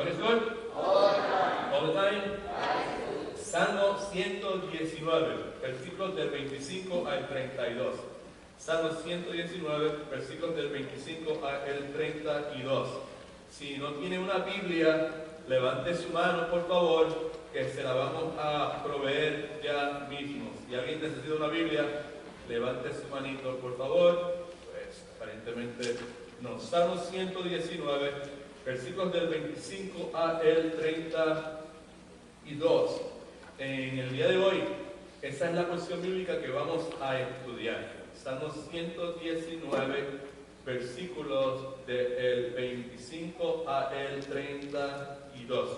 What is good? All the time. Salmo 119, versículos del 25 al 32. Salmo 119, versículos del 25 al 32. Si no tiene una Biblia, levante su mano, por favor, que se la vamos a proveer ya mismo. Si alguien necesita una Biblia, levante su manito, por favor. Pues aparentemente no. Salmo 119, versículos del 25 al 32. En el día de hoy, esa es la porción bíblica que vamos a estudiar. Salmo 119, versículos del 25 al 32.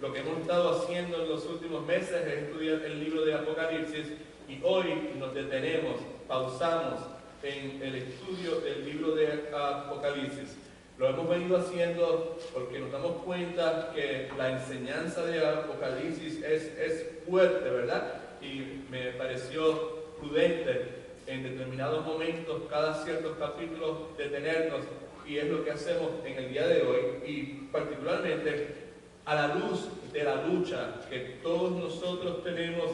Lo que hemos estado haciendo en los últimos meses es estudiar el libro de Apocalipsis y hoy nos detenemos, pausamos en el estudio del libro de Apocalipsis. Lo hemos venido haciendo porque nos damos cuenta que la enseñanza de Apocalipsis es fuerte, ¿verdad? Y me pareció prudente en determinados momentos, cada ciertos capítulos, detenernos, y es lo que hacemos en el día de hoy, y particularmente a la luz de la lucha que todos nosotros tenemos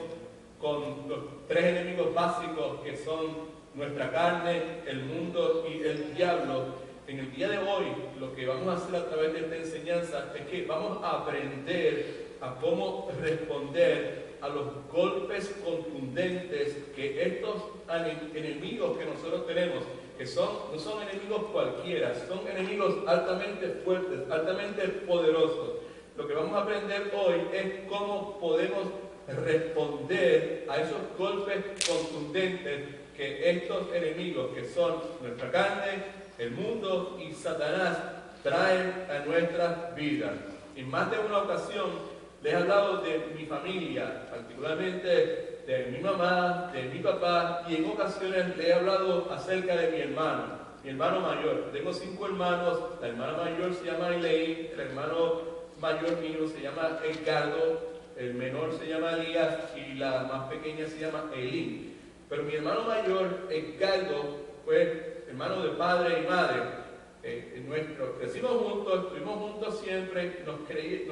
con los tres enemigos básicos que son nuestra carne, el mundo y el diablo. En el día de hoy, lo que vamos a hacer a través de esta enseñanza es que vamos a aprender a cómo responder a los golpes contundentes que estos enemigos que nosotros tenemos, que no son enemigos cualquiera, son enemigos altamente fuertes, altamente poderosos. Lo que vamos a aprender hoy es cómo podemos responder a esos golpes contundentes que estos enemigos, que son nuestra carne, el mundo y Satanás, traen a nuestras vidas. En más de una ocasión les he hablado de mi familia, particularmente de mi mamá, de mi papá, y en ocasiones les he hablado acerca de mi hermano mayor. Tengo 5 hermanos, la hermana mayor se llama Elaine, el hermano mayor mío se llama Edgardo, el menor se llama Elías y la más pequeña se llama Elín. Pero mi hermano mayor, Edgardo, fue hermano de padre y madre nuestro. Crecimos juntos, estuvimos juntos siempre, nos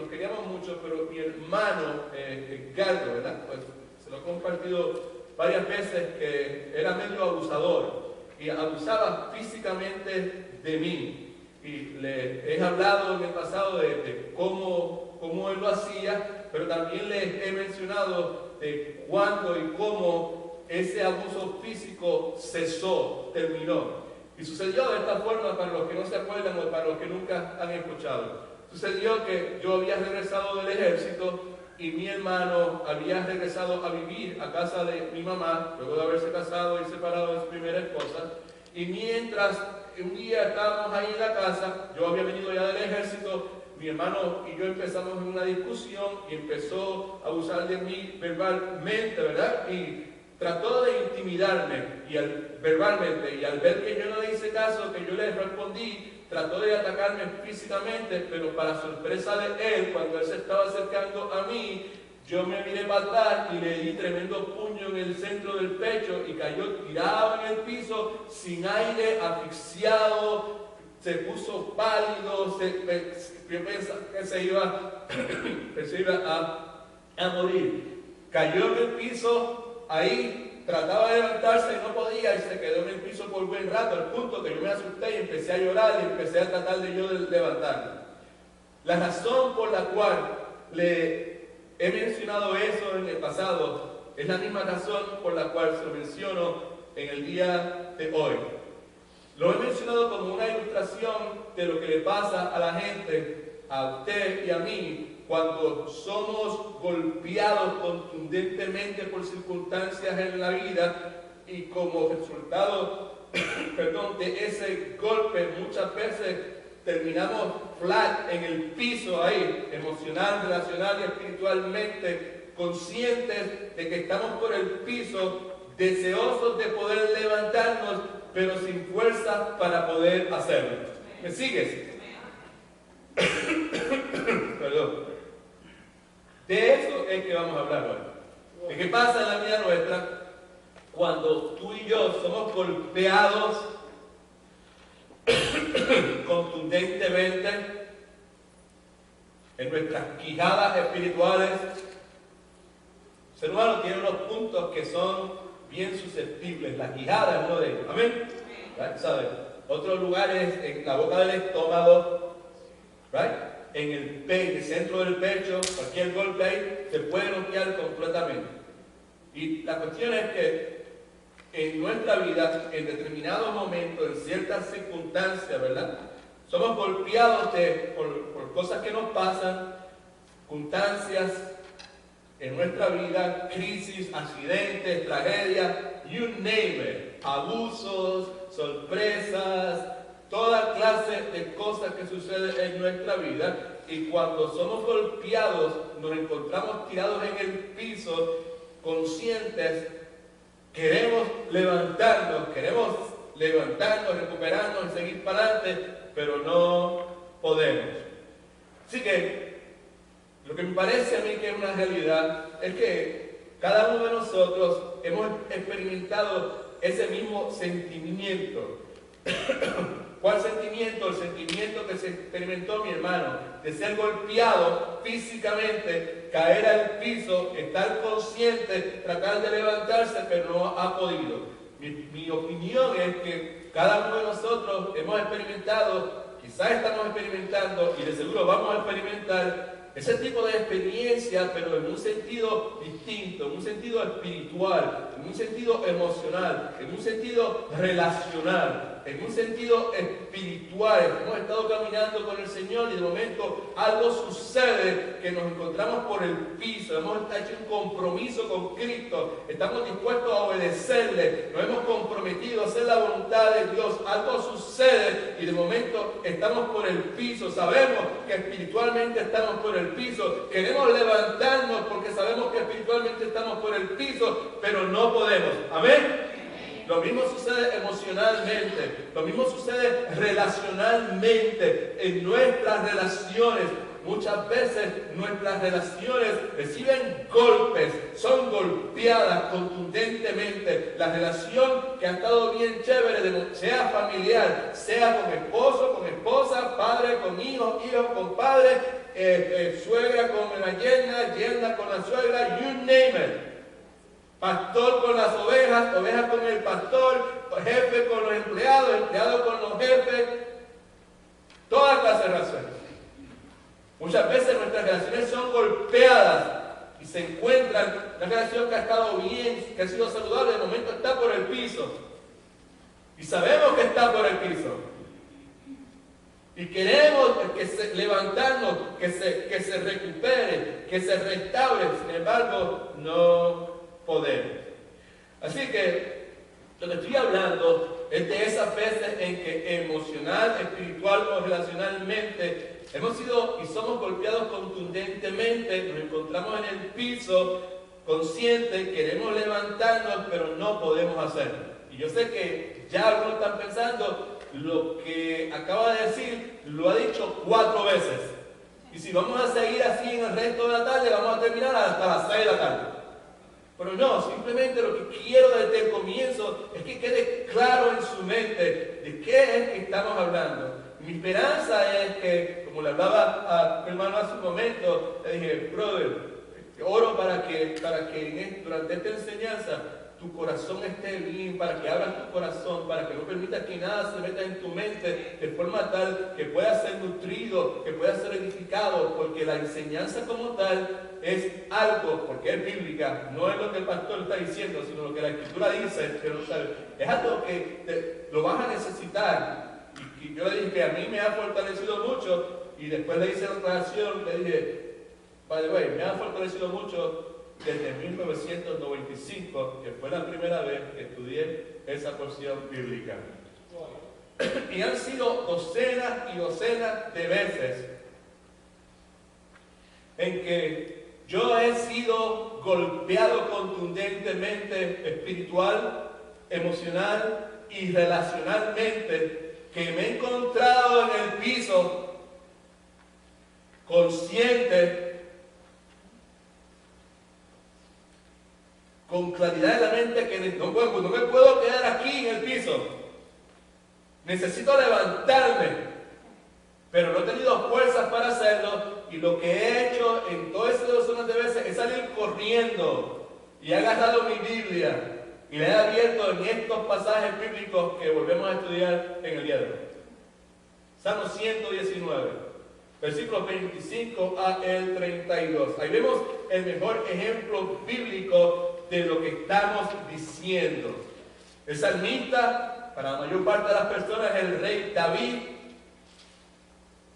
queríamos mucho, pero mi hermano Edgardo, ¿verdad? Pues se lo he compartido varias veces que era medio abusador y abusaba físicamente de mí. Y le he hablado en el pasado de cómo él lo hacía, pero también les he mencionado de cuándo y cómo ese abuso físico cesó, terminó. Y sucedió de esta forma, para los que no se acuerdan o para los que nunca han escuchado. Sucedió que yo había regresado del ejército y mi hermano había regresado a vivir a casa de mi mamá, luego de haberse casado y separado de su primera esposa. Y mientras un día estábamos ahí en la casa, yo había venido ya del ejército, mi hermano y yo empezamos en una discusión y empezó a abusar de mí verbalmente, ¿verdad? Y trató de intimidarme verbalmente, y al ver que yo no le hice caso, que yo le respondí, trató de atacarme físicamente, pero para sorpresa de él, cuando él se estaba acercando a mí, yo me miré para atrás y le di tremendo puño en el centro del pecho y cayó tirado en el piso, sin aire, asfixiado, se puso pálido, yo pensaba que se iba a morir. Cayó en el piso. Ahí trataba de levantarse y no podía y se quedó en el piso por buen rato, al punto que yo me asusté y empecé a llorar y empecé a tratar de yo levantarme. La razón por la cual le he mencionado eso en el pasado es la misma razón por la cual se lo menciono en el día de hoy. Lo he mencionado como una ilustración de lo que le pasa a la gente, a usted y a mí, cuando somos golpeados contundentemente por circunstancias en la vida y como resultado de ese golpe muchas veces terminamos flat en el piso ahí, emocional, relacional y espiritualmente, conscientes de que estamos por el piso, deseosos de poder levantarnos, pero sin fuerza para poder hacerlo. ¿Me sigues? Perdón. De eso es que vamos a hablar hoy. ¿De qué pasa en la vida nuestra cuando tú y yo somos golpeados contundentemente en nuestras quijadas espirituales. El ser humano tiene unos puntos que son bien susceptibles. La quijada es uno de ellos. Amén. ¿Sabes? Otros lugares en la boca del estómago, right? En el centro del pecho, cualquier golpe ahí se puede noquear completamente. Y la cuestión es que en nuestra vida, en determinados momentos, en ciertas circunstancias, ¿verdad? Somos golpeados por cosas que nos pasan, circunstancias en nuestra vida, crisis, accidentes, tragedias, you name it, abusos, sorpresas, toda clase de cosas que suceden en nuestra vida. Y cuando somos golpeados, nos encontramos tirados en el piso, conscientes, queremos levantarnos, recuperarnos y seguir para adelante, pero no podemos. Así que lo que me parece a mí que es una realidad es que cada uno de nosotros hemos experimentado ese mismo sentimiento. ¿Cuál sentimiento? El sentimiento que se experimentó mi hermano, de ser golpeado físicamente, caer al piso, estar consciente, tratar de levantarse, pero no ha podido. Mi opinión es que cada uno de nosotros hemos experimentado, quizás estamos experimentando y de seguro vamos a experimentar ese tipo de experiencia, pero en un sentido distinto, en un sentido espiritual, en un sentido emocional, en un sentido relacional, en un sentido espiritual. Hemos estado caminando con el Señor y de momento algo sucede que nos encontramos por el piso. Hemos hecho un compromiso con Cristo, estamos dispuestos a obedecerle, nos hemos comprometido a hacer la voluntad de Dios. Algo sucede y de momento estamos por el piso. Sabemos que espiritualmente estamos por el piso, queremos levantarnos porque sabemos que espiritualmente estamos por el piso, pero no podemos. Amén. Lo mismo sucede emocionalmente, lo mismo sucede relacionalmente, en nuestras relaciones. Muchas veces nuestras relaciones reciben golpes, son golpeadas contundentemente. La relación que ha estado bien chévere, sea familiar, sea con esposo, con esposa, padre con hijos, hijos con padre, suegra con la yerna, yerna con la suegra, you name it. Pastor con las ovejas, ovejas con el pastor, jefe con los empleados, empleados con los jefes, toda clase de relaciones. Muchas veces nuestras relaciones son golpeadas y se encuentran una relación que ha estado bien, que ha sido saludable, de momento está por el piso. Y sabemos que está por el piso. Y queremos levantarnos, que se recupere, que se restaure. Sin embargo, no podemos. Así que lo que estoy hablando es de esas veces en que emocional, espiritual o relacionalmente hemos sido y somos golpeados contundentemente, nos encontramos en el piso, conscientes, queremos levantarnos, pero no podemos hacerlo. Y yo sé que ya algunos están pensando, lo que acaba de decir, lo ha dicho 4 veces. Y si vamos a seguir así en el resto de la tarde, vamos a terminar hasta las 6 de la tarde. Pero no, simplemente lo que quiero desde el comienzo es que quede claro en su mente de qué es que estamos hablando. Mi esperanza es que, como le hablaba a mi hermano hace un momento, le dije, brother, oro para que durante esta enseñanza tu corazón esté bien, para que abras tu corazón, para que no permitas que nada se meta en tu mente de forma tal que pueda ser nutrido, que pueda ser edificado, porque la enseñanza como tal es algo, porque es bíblica, no es lo que el pastor está diciendo, sino lo que la Escritura dice, que no sabe. Es algo que lo vas a necesitar. Y yo le dije que a mí me ha fortalecido mucho, y después le hice otra acción, le dije, by the way, me ha fortalecido mucho desde 1995, que fue la primera vez que estudié esa porción bíblica. Y han sido docenas y docenas de veces en que yo he sido golpeado contundentemente espiritual, emocional y relacionalmente, que me he encontrado en el piso consciente, con claridad de la mente, que no me puedo quedar aquí en el piso. Necesito levantarme, pero no he tenido fuerzas para hacerlo y lo que he hecho en todas esas 2 zonas de veces es salir corriendo y he agarrado mi Biblia y la he abierto en estos pasajes bíblicos que volvemos a estudiar en el día de hoy. Salmo 119, versículos 25 a el 32. Ahí vemos el mejor ejemplo bíblico de lo que estamos diciendo. El salmista, para la mayor parte de las personas, es el rey David.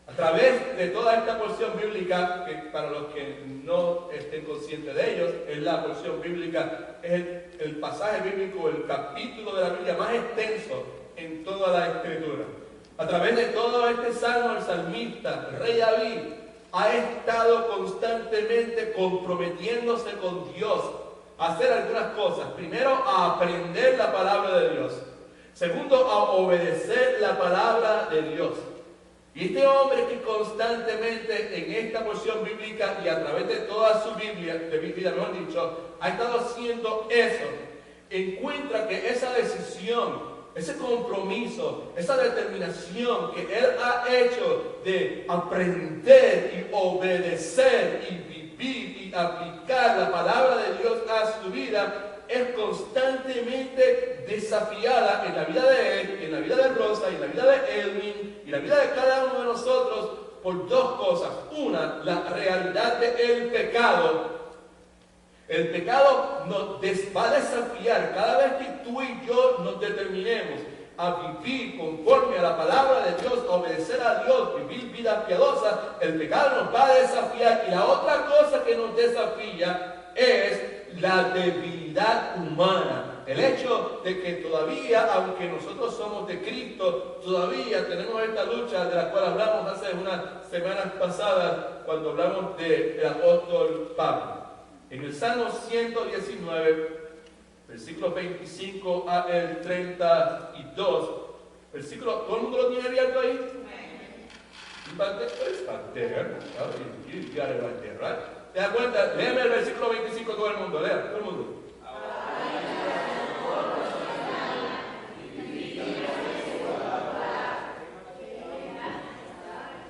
A través de toda esta porción bíblica, que para los que no estén conscientes de ellos, es la porción bíblica, es el pasaje bíblico, el capítulo de la Biblia más extenso en toda la Escritura. A través de todo este salmo, el salmista, el rey David, ha estado constantemente comprometiéndose con Dios a hacer algunas cosas. Primero, a aprender la palabra de Dios. Segundo, a obedecer la palabra de Dios. Y este hombre que constantemente en esta porción bíblica y a través de toda su Biblia, de mi vida mejor dicho, ha estado haciendo eso, encuentra que esa decisión, ese compromiso, esa determinación que él ha hecho de aprender y obedecer y vivir y aplicar la palabra de Dios a su vida, es constantemente desafiada en la vida de él, en la vida de Rosa, y en la vida de Edwin, y en la vida de cada uno de nosotros, por 2 cosas. Una, la realidad del pecado. El pecado nos va a desafiar cada vez que tú y yo nos determinemos a vivir conforme a la palabra de Dios, a obedecer a Dios, vivir vida piadosa. El pecado nos va a desafiar. Y la otra cosa que nos desafía es la debilidad humana. El hecho de que todavía, aunque nosotros somos de Cristo, todavía tenemos esta lucha de la cual hablamos hace unas semanas pasadas cuando hablamos del apóstol Pablo. En el Salmo 119, versículos 25 a el 32, versículo, ¿todo el mundo lo tiene abierto ahí? ¿Te das cuenta? Léeme el versículo 25 todo el mundo, lea, todo el mundo.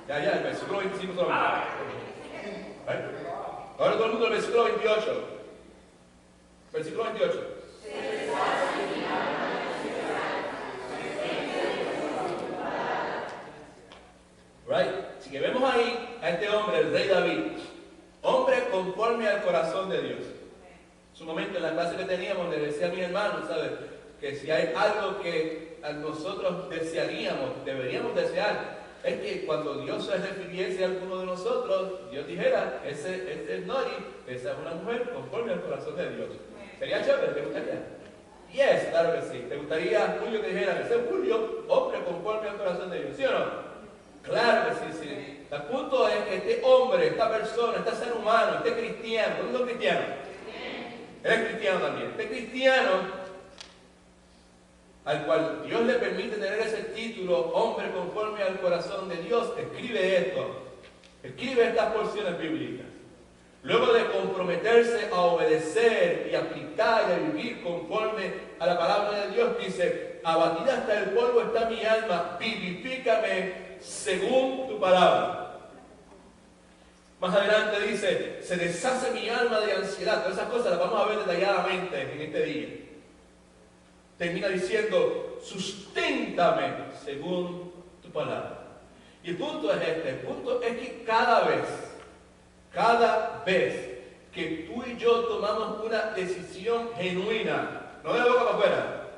Ya, el versículo 25 solamente. Ahora todo el mundo el versículo 28. Versículo 28. Right? Así que vemos ahí a este hombre, el rey David, hombre conforme al corazón de Dios. En su momento, en la clase que teníamos, le decía a mi hermano, ¿sabes? Que si hay algo que a nosotros desearíamos, deberíamos desear, es que cuando Dios se refiriese a alguno de nosotros, Dios dijera, ese es Nori, esa es una mujer conforme al corazón de Dios. ¿Sería chévere? ¿Te gustaría? Yes, claro que sí. ¿Te gustaría, Julio, que dijera, ese es Julio, hombre conforme al corazón de Dios? ¿Sí o no? Claro que sí. El punto es que este hombre, esta persona, este ser humano, este cristiano, ¿dónde es un cristiano? Él es cristiano también. Este cristiano, al cual Dios le permite tener ese título, hombre conforme al corazón de Dios, escribe esto, escribe estas porciones bíblicas. Luego de comprometerse a obedecer y aplicar y a vivir conforme a la palabra de Dios, dice, abatida hasta el polvo está mi alma, vivifícame según tu palabra. Más adelante dice, se deshace mi alma de ansiedad. Todas esas cosas las vamos a ver detalladamente en este día. Termina diciendo, susténtame según tu palabra. Y el punto es este, el punto es que cada vez que tú y yo tomamos una decisión genuina, no de la boca para afuera,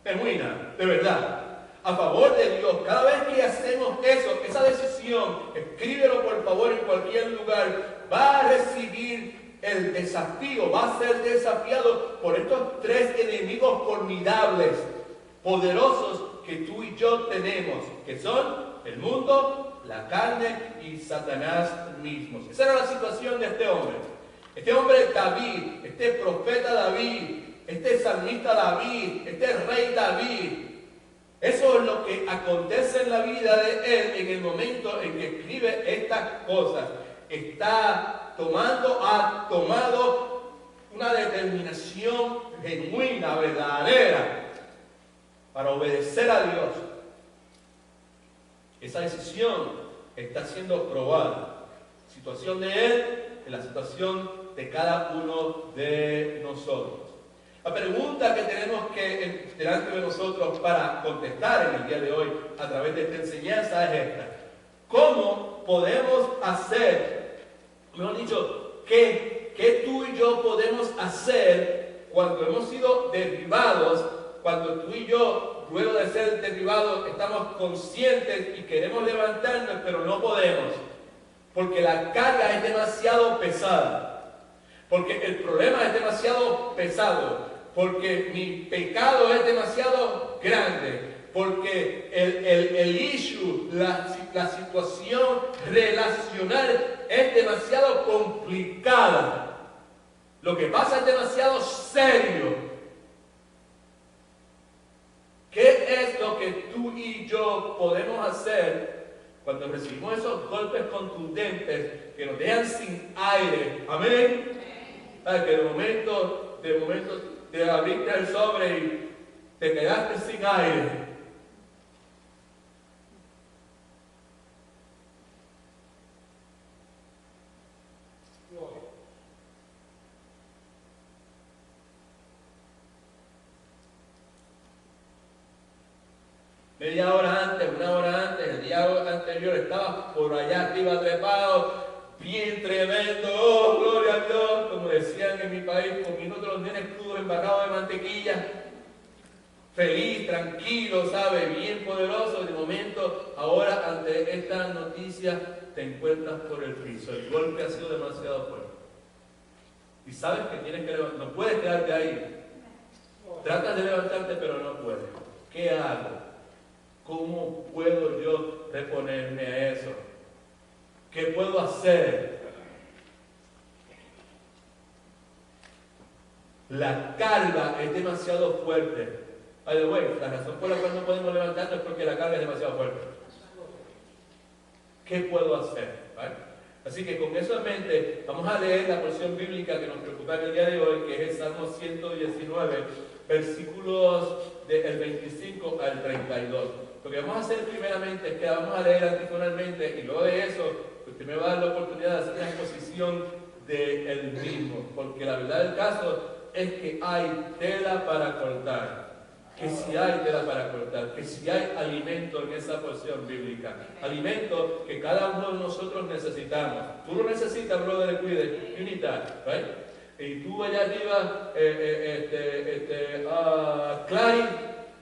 genuina, de verdad, a favor de Dios, cada vez que hacemos eso, esa decisión, escríbelo por favor en cualquier lugar, va a recibir el desafío, va a ser desafiado por estos 3 enemigos formidables, poderosos que tú y yo tenemos, que son el mundo, la carne y Satanás mismos. Esa era la situación de este hombre. Este hombre David, este profeta David, este salmista David, este rey David. Eso es lo que acontece en la vida de él en el momento en que escribe estas cosas. Ha tomado una determinación genuina, verdadera, para obedecer a Dios. Esa decisión está siendo probada. situación de Él es la situación de cada uno de nosotros. La pregunta que tenemos que delante de nosotros para contestar en el día de hoy a través de esta enseñanza es esta. ¿Cómo podemos hacer, mejor dicho, qué tú y yo podemos hacer cuando hemos sido derribados, cuando tú y yo, luego de ser derribados, estamos conscientes y queremos levantarnos, pero no podemos? Porque la carga es demasiado pesada. Porque el problema es demasiado pesado. Porque mi pecado es demasiado grande. Porque el issue, la situación relacional es demasiado complicada. Lo que pasa es demasiado serio. ¿Qué es lo que tú y yo podemos hacer cuando recibimos esos golpes contundentes que nos dejan sin aire? Amén. Que de momento te abriste el sobre y te quedaste sin aire. Media hora antes, una hora antes, el día anterior estaba por allá arriba trepado, bien tremendo, oh, gloria a Dios, como decían en mi país, comiendo los nenes crudos embarrados de mantequilla, feliz, tranquilo, ¿sabe? Bien poderoso. De momento, ahora ante esta noticia, te encuentras por el piso. El golpe ha sido demasiado fuerte. Y sabes que tienes que levantar, no puedes quedarte ahí. Tratas de levantarte, pero no puedes. ¿Qué hago? ¿Cómo puedo yo reponerme a eso? ¿Qué puedo hacer? La carga es demasiado fuerte. By the way, la razón por la cual no podemos levantarnos es porque la carga es demasiado fuerte. ¿Qué puedo hacer? ¿Vale? Así que con eso en mente, vamos a leer la porción bíblica que nos preocupa en el día de hoy, que es el Salmo 119, versículos del 25 al 32. Lo que vamos a hacer primeramente es que vamos a leer antifonalmente y luego de eso, usted me va a dar la oportunidad de hacer una exposición del mismo, porque la verdad del caso es que hay tela para cortar. Que si hay tela para cortar, que si hay alimento en esa porción bíblica, alimento que cada uno de nosotros necesitamos. Tú lo necesitas, brother, cuide, you need that, right? Y tú allá arriba, Klein,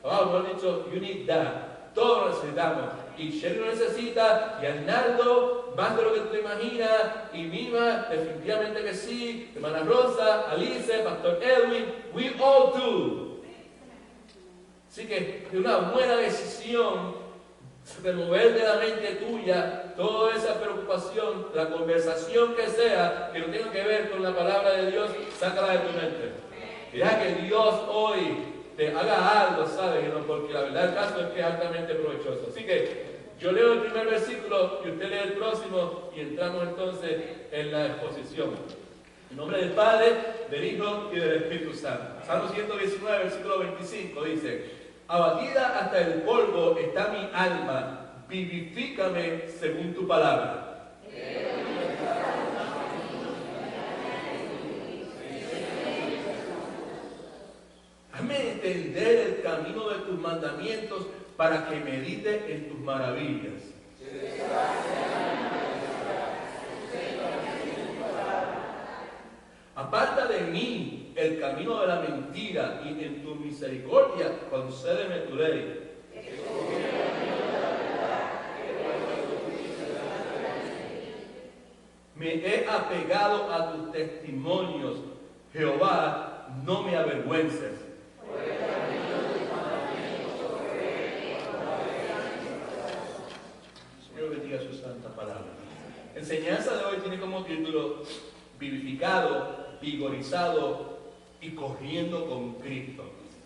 mejor dicho, you need that. Todos lo necesitamos. Y Sherry lo necesita, y Arnaldo, más de lo que tú te imaginas, y Mima, definitivamente que sí, hermana Rosa, Alice, Pastor Edwin, we all do. Así que es una buena decisión remover de la mente tuya toda esa preocupación, la conversación que sea, que no tenga que ver con la palabra de Dios, sácala de tu mente. Deja que Dios hoy te haga algo, ¿sabes? Porque la verdad del caso es que es altamente provechoso. Así que yo leo el primer versículo y usted lee el próximo y entramos entonces en la exposición. En nombre del Padre, del Hijo y del Espíritu Santo. Salmo 119, versículo 25 dice: abatida hasta el polvo está mi alma, vivifícame según tu palabra. Hazme entender el camino de tus mandamientos para que medite en tus maravillas. Aparta de mí el camino de la mentira y en tu misericordia concédeme tu ley. Me he apegado a tus testimonios, Jehová, no me avergüences. Señor, bendiga su santa palabra. Enseñanza de hoy tiene como título: vivificado, vigorizado y corriendo con Cristo.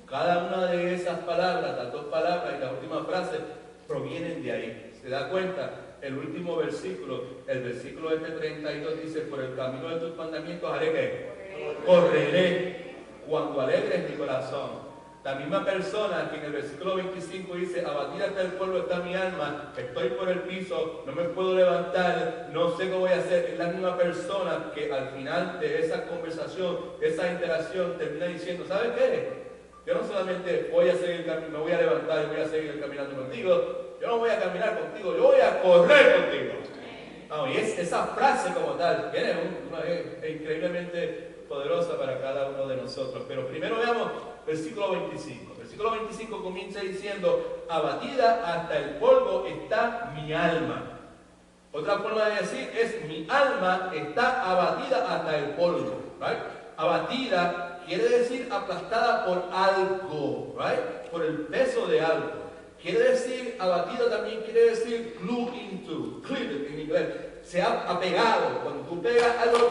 Cada una de esas palabras, las dos palabras y la última frase, provienen de ahí. ¿Se da cuenta? El último versículo, el versículo 32 dice: por el camino de tus mandamientos haré ¿qué? Correré cuando alegres mi corazón. La misma persona que en el versículo 25 dice, abatida hasta el polvo está mi alma, estoy por el piso, no me puedo levantar, no sé qué voy a hacer. Es la misma persona que al final de esa conversación, de esa interacción, termina diciendo, ¿sabes qué? Yo no solamente voy a seguir, me voy a levantar y voy a seguir caminando contigo, yo no voy a caminar contigo, yo voy a correr contigo. Y esa frase como tal es increíblemente poderosa para cada uno de nosotros. Pero primero veamos versículo 25. Versículo 25 comienza diciendo, abatida hasta el polvo está mi alma. Otra forma de decir es, mi alma está abatida hasta el polvo. ¿Right? Abatida quiere decir aplastada por algo, ¿right? Por el peso de algo. Quiere decir, abatida también quiere decir glue into, cleaved en inglés. Se ha apegado. Cuando tú pegas algo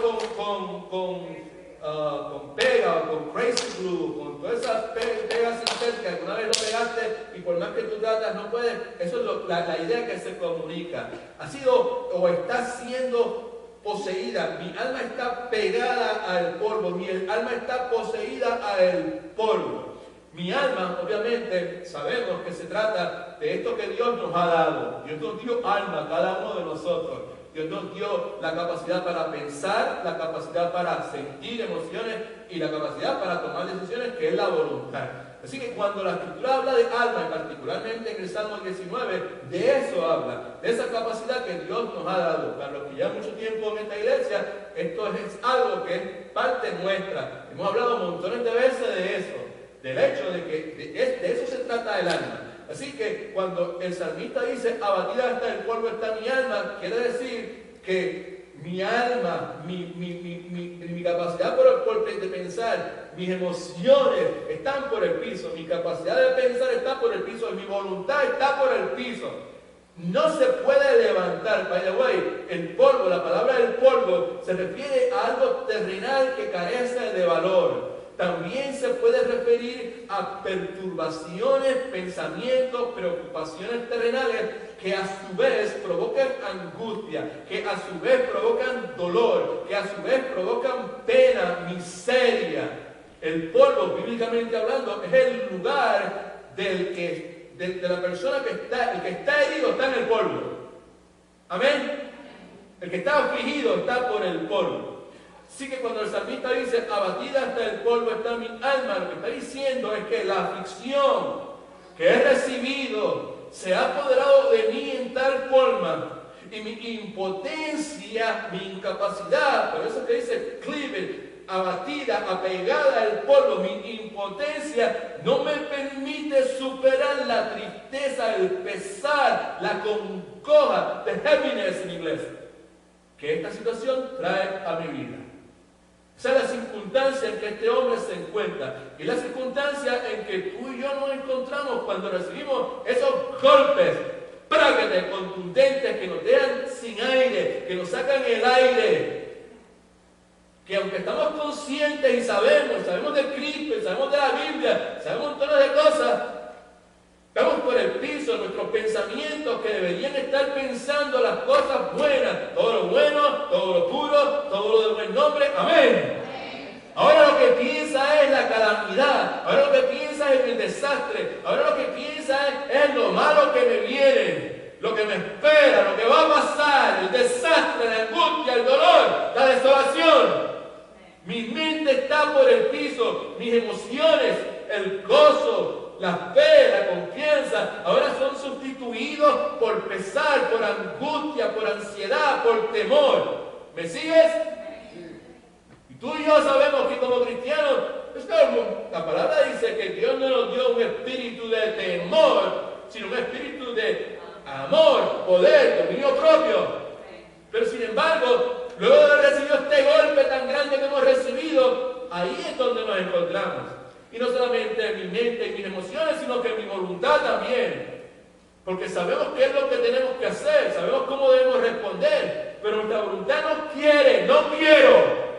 con pega o con crazy glue, con todas esas pegas sintéticas que una vez lo pegaste y por más que tú tratas no puedes, eso es la idea que se comunica. Ha sido o está siendo poseída, mi alma está pegada al polvo, mi alma está poseída al polvo. Mi alma, obviamente, sabemos que se trata de esto que Dios nos ha dado. Dios nos dio alma a cada uno de nosotros. Dios nos dio la capacidad para pensar, la capacidad para sentir emociones y la capacidad para tomar decisiones, que es la voluntad. Así que cuando la Escritura habla de alma, y particularmente en el Salmo 19, de eso habla, de esa capacidad que Dios nos ha dado. Para los que llevan mucho tiempo en esta iglesia, esto es algo que es parte nuestra. Hemos hablado montones de veces de eso, del hecho de que de eso se trata el alma. Así que cuando el salmista dice, abatida hasta el polvo está mi alma, quiere decir que mi alma, mi capacidad de pensar, mis emociones están por el piso, mi capacidad de pensar está por el piso, mi voluntad está por el piso. No se puede levantar. By the way, el polvo, la palabra del polvo, se refiere a algo terrenal que carece de valor. También se puede referir a perturbaciones, pensamientos, preocupaciones terrenales que a su vez provocan angustia, que a su vez provocan dolor, que a su vez provocan pena, miseria. El polvo, bíblicamente hablando, es el lugar de la persona que está, el que está herido está en el polvo. Amén. El que está afligido está por el polvo. Así que cuando el salmista dice, abatida hasta el polvo está mi alma, lo que está diciendo es que la aflicción que he recibido se ha apoderado de mí en tal forma, y mi impotencia, mi incapacidad, por eso que dice cleaved, abatida, apegada al polvo, mi impotencia no me permite superar la tristeza, el pesar, la congoja, the heaviness en inglés, que esta situación trae a mi vida. Esa es la circunstancia en que este hombre se encuentra. Y la circunstancia en que tú y yo nos encontramos cuando recibimos esos golpes prácticamente contundentes que nos dejan sin aire, que nos sacan el aire. Que aunque estamos conscientes y sabemos de Cristo, y sabemos de la Biblia, sabemos montones de cosas, estamos por el piso, nuestros pensamientos que deberían estar pensando las cosas buenas, todo lo bueno, todo lo puro, todo lo de buen nombre, amén. Ahora lo que piensa es la calamidad, ahora lo que piensa es el desastre, ahora lo que piensa es lo malo que me viene, lo que me espera, lo que va a pasar, el desastre, la angustia, el dolor, la desolación. Mi mente está por el piso, mis emociones, el gozo, la fe, la confianza, ahora son sustituidos por pesar, por angustia, por ansiedad, por temor. ¿Me sigues? Y tú y yo sabemos que como cristianos, la palabra dice que Dios no nos dio un espíritu de temor, sino un espíritu de amor, poder, dominio propio. Pero sin embargo, luego de haber recibido este golpe tan grande que hemos recibido, ahí es donde nos encontramos. Y no solamente mi mente y mis emociones, sino que mi voluntad también. Porque sabemos qué es lo que tenemos que hacer, sabemos cómo debemos responder, pero nuestra voluntad no quiere, no quiero.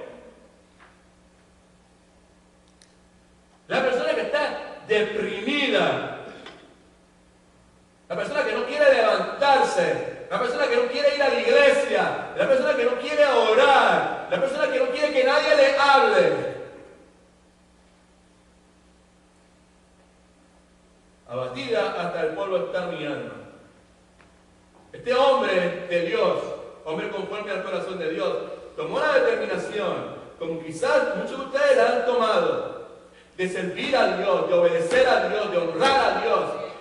La persona que está deprimida, la persona que no quiere levantarse, la persona que no quiere ir a la iglesia, la persona que no quiere orar, la persona que no quiere que nadie le hable. determinación, como quizás muchos de ustedes la han tomado, de servir a Dios, de obedecer a Dios, de honrar a Dios.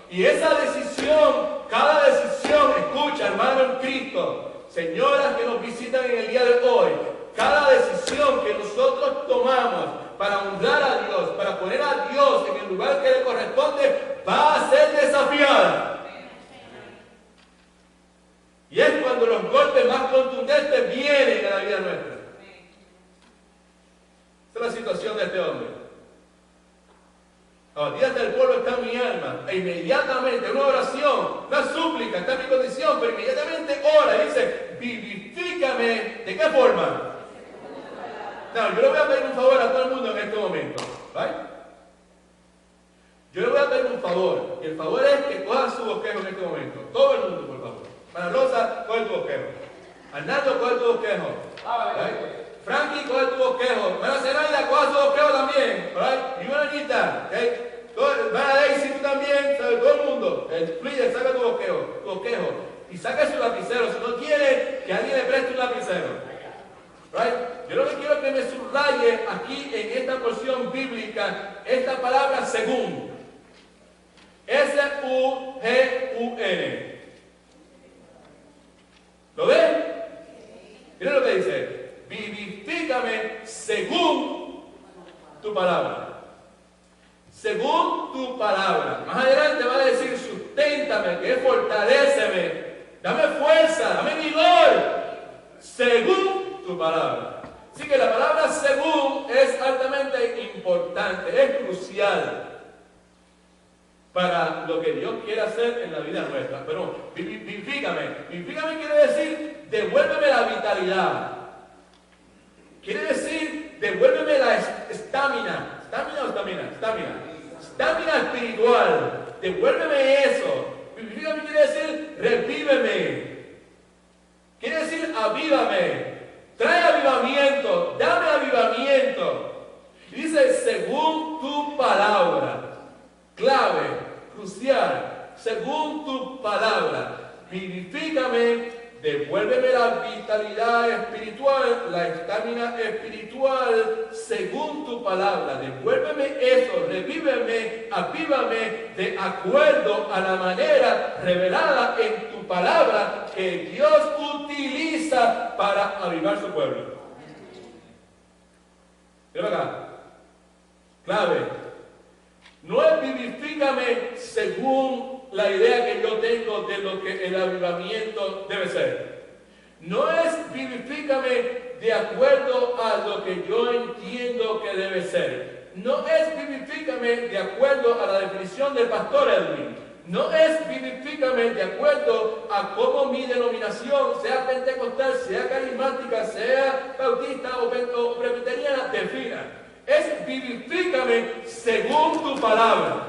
Y esa decisión, cada decisión, escucha, hermano en Cristo, señoras que nos visitan en el día de hoy, cada decisión que nosotros tomamos para honrar a Dios, para poner a Dios en el lugar que le corresponde, va a ser desafiada. Y es cuando los golpes más contundentes vienen a la vida nuestra. Esa es la situación de este hombre. Abatida hasta el polvo está mi alma. E inmediatamente, una oración, una súplica, está en mi condición, pero inmediatamente ora y dice, vivifícame. ¿De qué forma? No, yo le voy a pedir un favor a todo el mundo en este momento. ¿Right? Yo le voy a pedir un favor. Y el favor es que cojan su bosquejo en este momento. Todo el mundo, por favor. Ana Rosa, coge tu bosquejo. Arnaldo, coge tu bosquejo. ¿Right? Frankie, coge tu bosquejo. Hermana Zenaida, coge tu bosquejo también. ¿Right? Y una Anita, ¿okay? Hermana Daisy, tú también. ¿Sabes? Todo el mundo. Please, saca tu bosquejo. Y saca su lapicero. Si no quiere, que alguien le preste un lapicero. Right? Yo lo que quiero es que me subraye aquí en esta porción bíblica esta palabra según. S-U-G-U-N. ¿Lo ven? Miren lo que dice. Vivifícame según tu palabra. Según tu palabra. Más adelante va a decir susténtame, que es fortaléceme. Dame fuerza, dame vigor. Según tu palabra. Así que la palabra según es altamente importante, es crucial para lo que Dios quiere hacer en la vida nuestra. Pero vivifícame. Vivifícame quiere decir devuélveme la vitalidad. Quiere decir devuélveme la estamina. ¿Estamina o estamina? Estamina espiritual. Devuélveme eso. Vivifícame quiere decir revíveme. Quiere decir avívame. Trae avivamiento, dame avivamiento. Y dice, según tu palabra. Clave, crucial. Según tu palabra. Vivifícame, devuélveme la vitalidad espiritual, la estamina espiritual, según tu palabra. Devuélveme eso, revíveme, avívame, de acuerdo a la manera revelada en tu palabra que Dios utiliza para avivar su pueblo. Mira acá. Clave. No es vivifícame según la idea que yo tengo de lo que el avivamiento debe ser. No es vivifícame de acuerdo a lo que yo entiendo que debe ser. No es vivifícame de acuerdo a la definición del pastor Edwin. No es vivifícame de acuerdo a cómo mi denominación, sea pentecostal, sea carismática, sea bautista o presbiteriana, defina. Es vivifícame según tu palabra.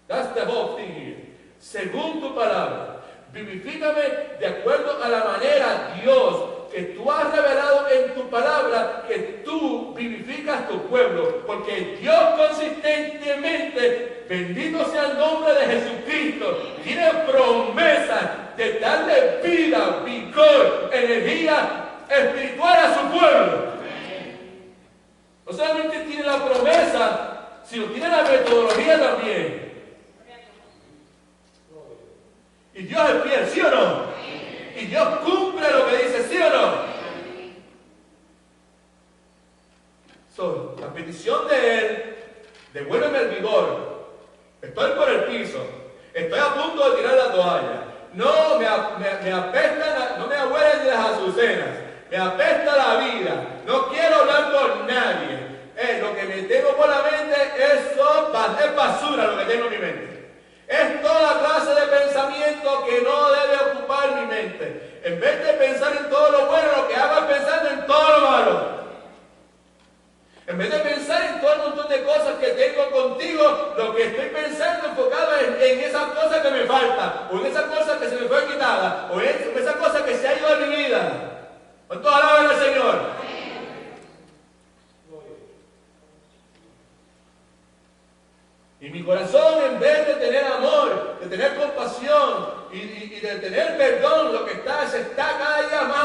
That's the whole thing here. Según tu palabra. Vivifícame de acuerdo a la manera, Dios, que tú has revelado en tu palabra, que tú vivificas tu pueblo. Porque Dios consistentemente, bendito sea el nombre de Jesucristo, tiene promesas de darle vida, vigor, energía espiritual a su pueblo. No solamente tiene la promesa, sino tiene la metodología también. Y Dios es fiel, ¿sí o no? Y Dios cumple lo que dice, ¿sí o no? La petición de Él, devuélveme el vigor. Estoy por el piso. Estoy a punto de tirar la toalla. No me apestan, no me huelen las azucenas. Me apesta la vida. No quiero hablar con nadie. Lo que me tengo por la mente es basura lo que tengo en mi mente. Es toda clase de pensamiento que no debe ocupar mi mente. En vez de pensar en todo lo bueno, lo que hago es pensando en todo lo malo. En vez de pensar en todo el montón de cosas que tengo contigo, lo que estoy pensando enfocado es en esas cosas que me faltan, o en esas cosas que se me fue quitada, o en esas cosas que se ha ido de mi vida. ¿Cuántos alaban al Señor? Y mi corazón, en vez de tener amor, de tener compasión y de tener perdón, lo que se está cada día más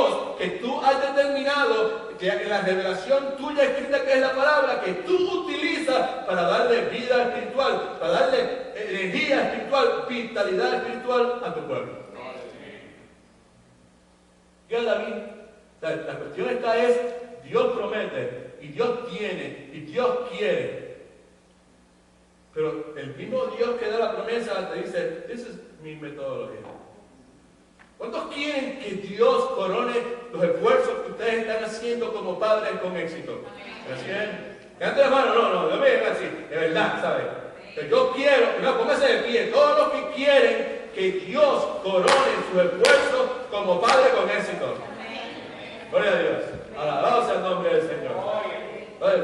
Dios que tú has determinado, que en la revelación tuya escrita que es la palabra, que tú utilizas para darle vida espiritual, para darle energía espiritual, vitalidad espiritual a tu pueblo. ¿Qué David? La cuestión esta es, Dios promete, y Dios tiene, y Dios quiere. Pero el mismo Dios que da la promesa te dice, esa es mi metodología. ¿Cuántos quieren que Dios corone los esfuerzos que ustedes están haciendo como padres con éxito? ¿Recién? Levante la mano, no me digan así, de verdad, ¿sabes? Pero yo quiero, no, póngase de pie, todos los que quieren que Dios corone sus esfuerzos como padre con éxito. Gloria a Dios. Alabado sea el nombre del Señor.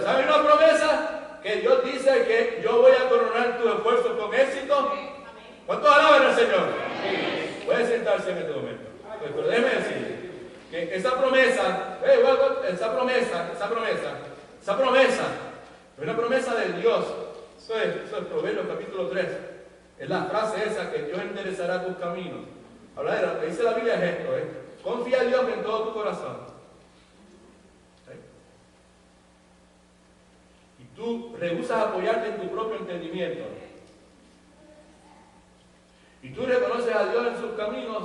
¿Saben una promesa? Que Dios dice que yo voy a coronar tus esfuerzos con éxito. ¿Cuántos alaban al Señor? Puede sentarse en este momento. Pero déjeme decir que esa promesa es una promesa de Dios. Eso es Proverbios capítulo 3. Es la frase esa que Dios enderezará tus caminos. Habla de lo que dice la Biblia es esto, confía en Dios en todo tu corazón. Y tú rehusas apoyarte en tu propio entendimiento. Y tú reconoces a Dios en sus caminos,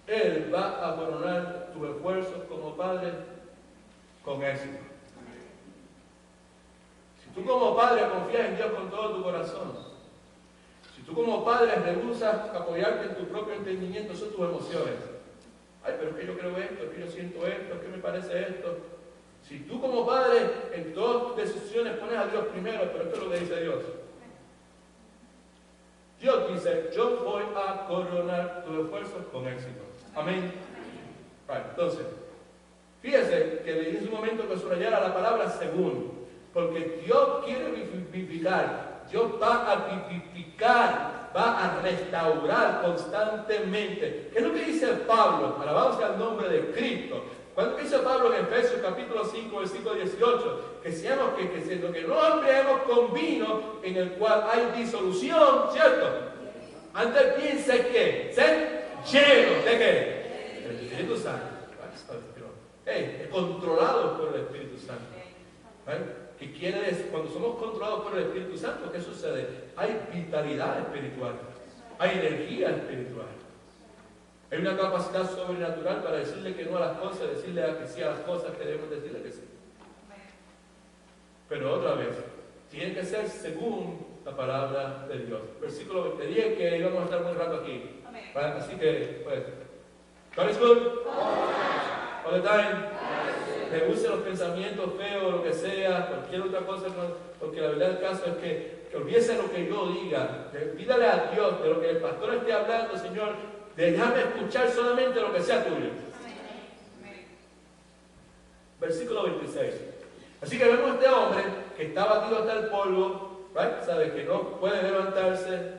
Él va a coronar tus esfuerzos como padre con éxito. Si tú como padre confías en Dios con todo tu corazón, si tú como padre rehusas apoyarte en tu propio entendimiento, son tus emociones. Ay, pero es que yo creo esto, es que yo siento esto, es que me parece esto. Si tú como padre en todas tus decisiones pones a Dios primero, pero esto es lo que dice Dios. Dios dice, yo voy a coronar tus esfuerzos con éxito. Amén. Vale, entonces, fíjese que le dije en un momento que subrayara la palabra según, porque Dios quiere vivificar, Dios va a vivificar, va a restaurar constantemente. ¿Qué es lo que dice Pablo? Alabado sea el nombre de Cristo. ¿Cuánto dice Pablo en Efesios capítulo 5, versículo 18? Que seamos que no embriaguemos con vino en el cual hay disolución, ¿cierto? Antes piense que ser llenos de qué? Del Espíritu Santo. Controlados por el Espíritu Santo. ¿Qué quiere decir? Cuando somos controlados por el Espíritu Santo, ¿qué sucede? Hay vitalidad espiritual, hay energía espiritual. Hay una capacidad sobrenatural para decirle que no a las cosas, decirle que sí a las cosas que debemos decirle que sí. Pero otra vez, tiene que ser según la palabra de Dios. Versículo 20, dije que íbamos a estar muy rato aquí. ¿Vale? Así que, pues, ¿God is good? All the time. Rehúse los pensamientos feos, lo que sea, cualquier otra cosa, porque la verdad del caso es que olvídese lo que yo diga. Pídale a Dios de lo que el pastor esté hablando, Señor. Déjame escuchar solamente lo que sea tuyo. Versículo 26. Así que vemos a este hombre que está batido hasta el polvo, ¿right? Sabe que no puede levantarse,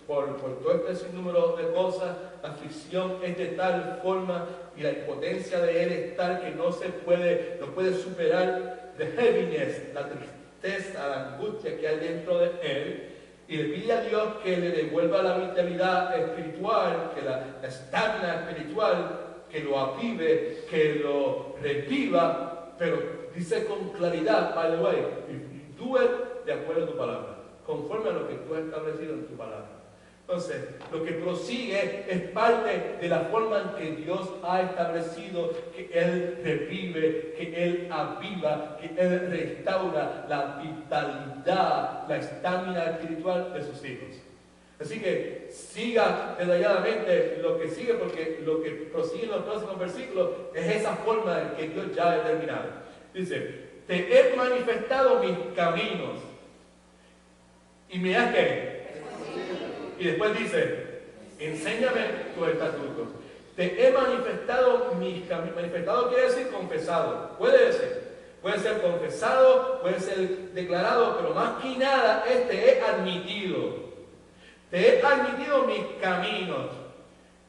por todo este sinnúmero de cosas. La aflicción es de tal forma y la impotencia de él es tal que no puede superar the heaviness, la tristeza, la angustia que hay dentro de él. Y le pide a Dios que le devuelva la vitalidad espiritual, que la estamina espiritual, que lo avive, que lo reviva, pero dice con claridad, by the way, do it de acuerdo a tu palabra, conforme a lo que tú has establecido en tu palabra. Entonces, lo que prosigue es parte de la forma en que Dios ha establecido que Él revive, que Él aviva, que Él restaura la vitalidad, la estamina espiritual de sus hijos. Así que siga detalladamente lo que sigue, porque lo que prosigue en los próximos versículos es esa forma en que Dios ya ha determinado. Dice, te he manifestado mis caminos y me has querido. Y después dice, enséñame tus estatutos. Te he manifestado mis caminos. Manifestado quiere decir confesado. Puede ser confesado, puede ser declarado, pero más que nada te he admitido. Te he admitido mis caminos.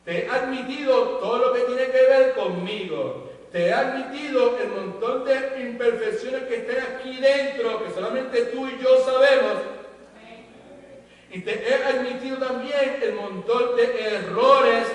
Te he admitido todo lo que tiene que ver conmigo. Te he admitido el montón de imperfecciones que están aquí dentro, que solamente tú y yo sabemos. Y te he admitido también el montón de errores,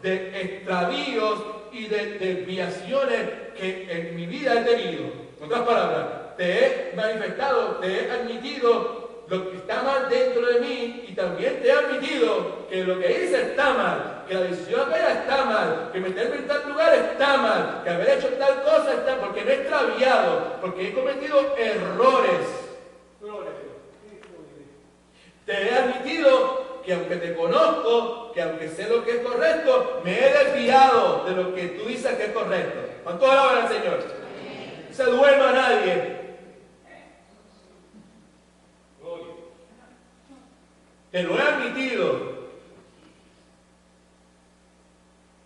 de extravíos y de desviaciones que en mi vida he tenido. En otras palabras, te he manifestado, te he admitido lo que está mal dentro de mí y también te he admitido que lo que hice está mal, que la decisión aquella está mal, que meterme en tal lugar está mal, que haber hecho tal cosa está mal, porque me he extraviado, porque he cometido errores. Te he admitido que aunque te conozco, que aunque sé lo que es correcto, me he desviado de lo que tú dices que es correcto. ¿Cuánto alaban al Señor? No se duerma nadie. Te lo he admitido.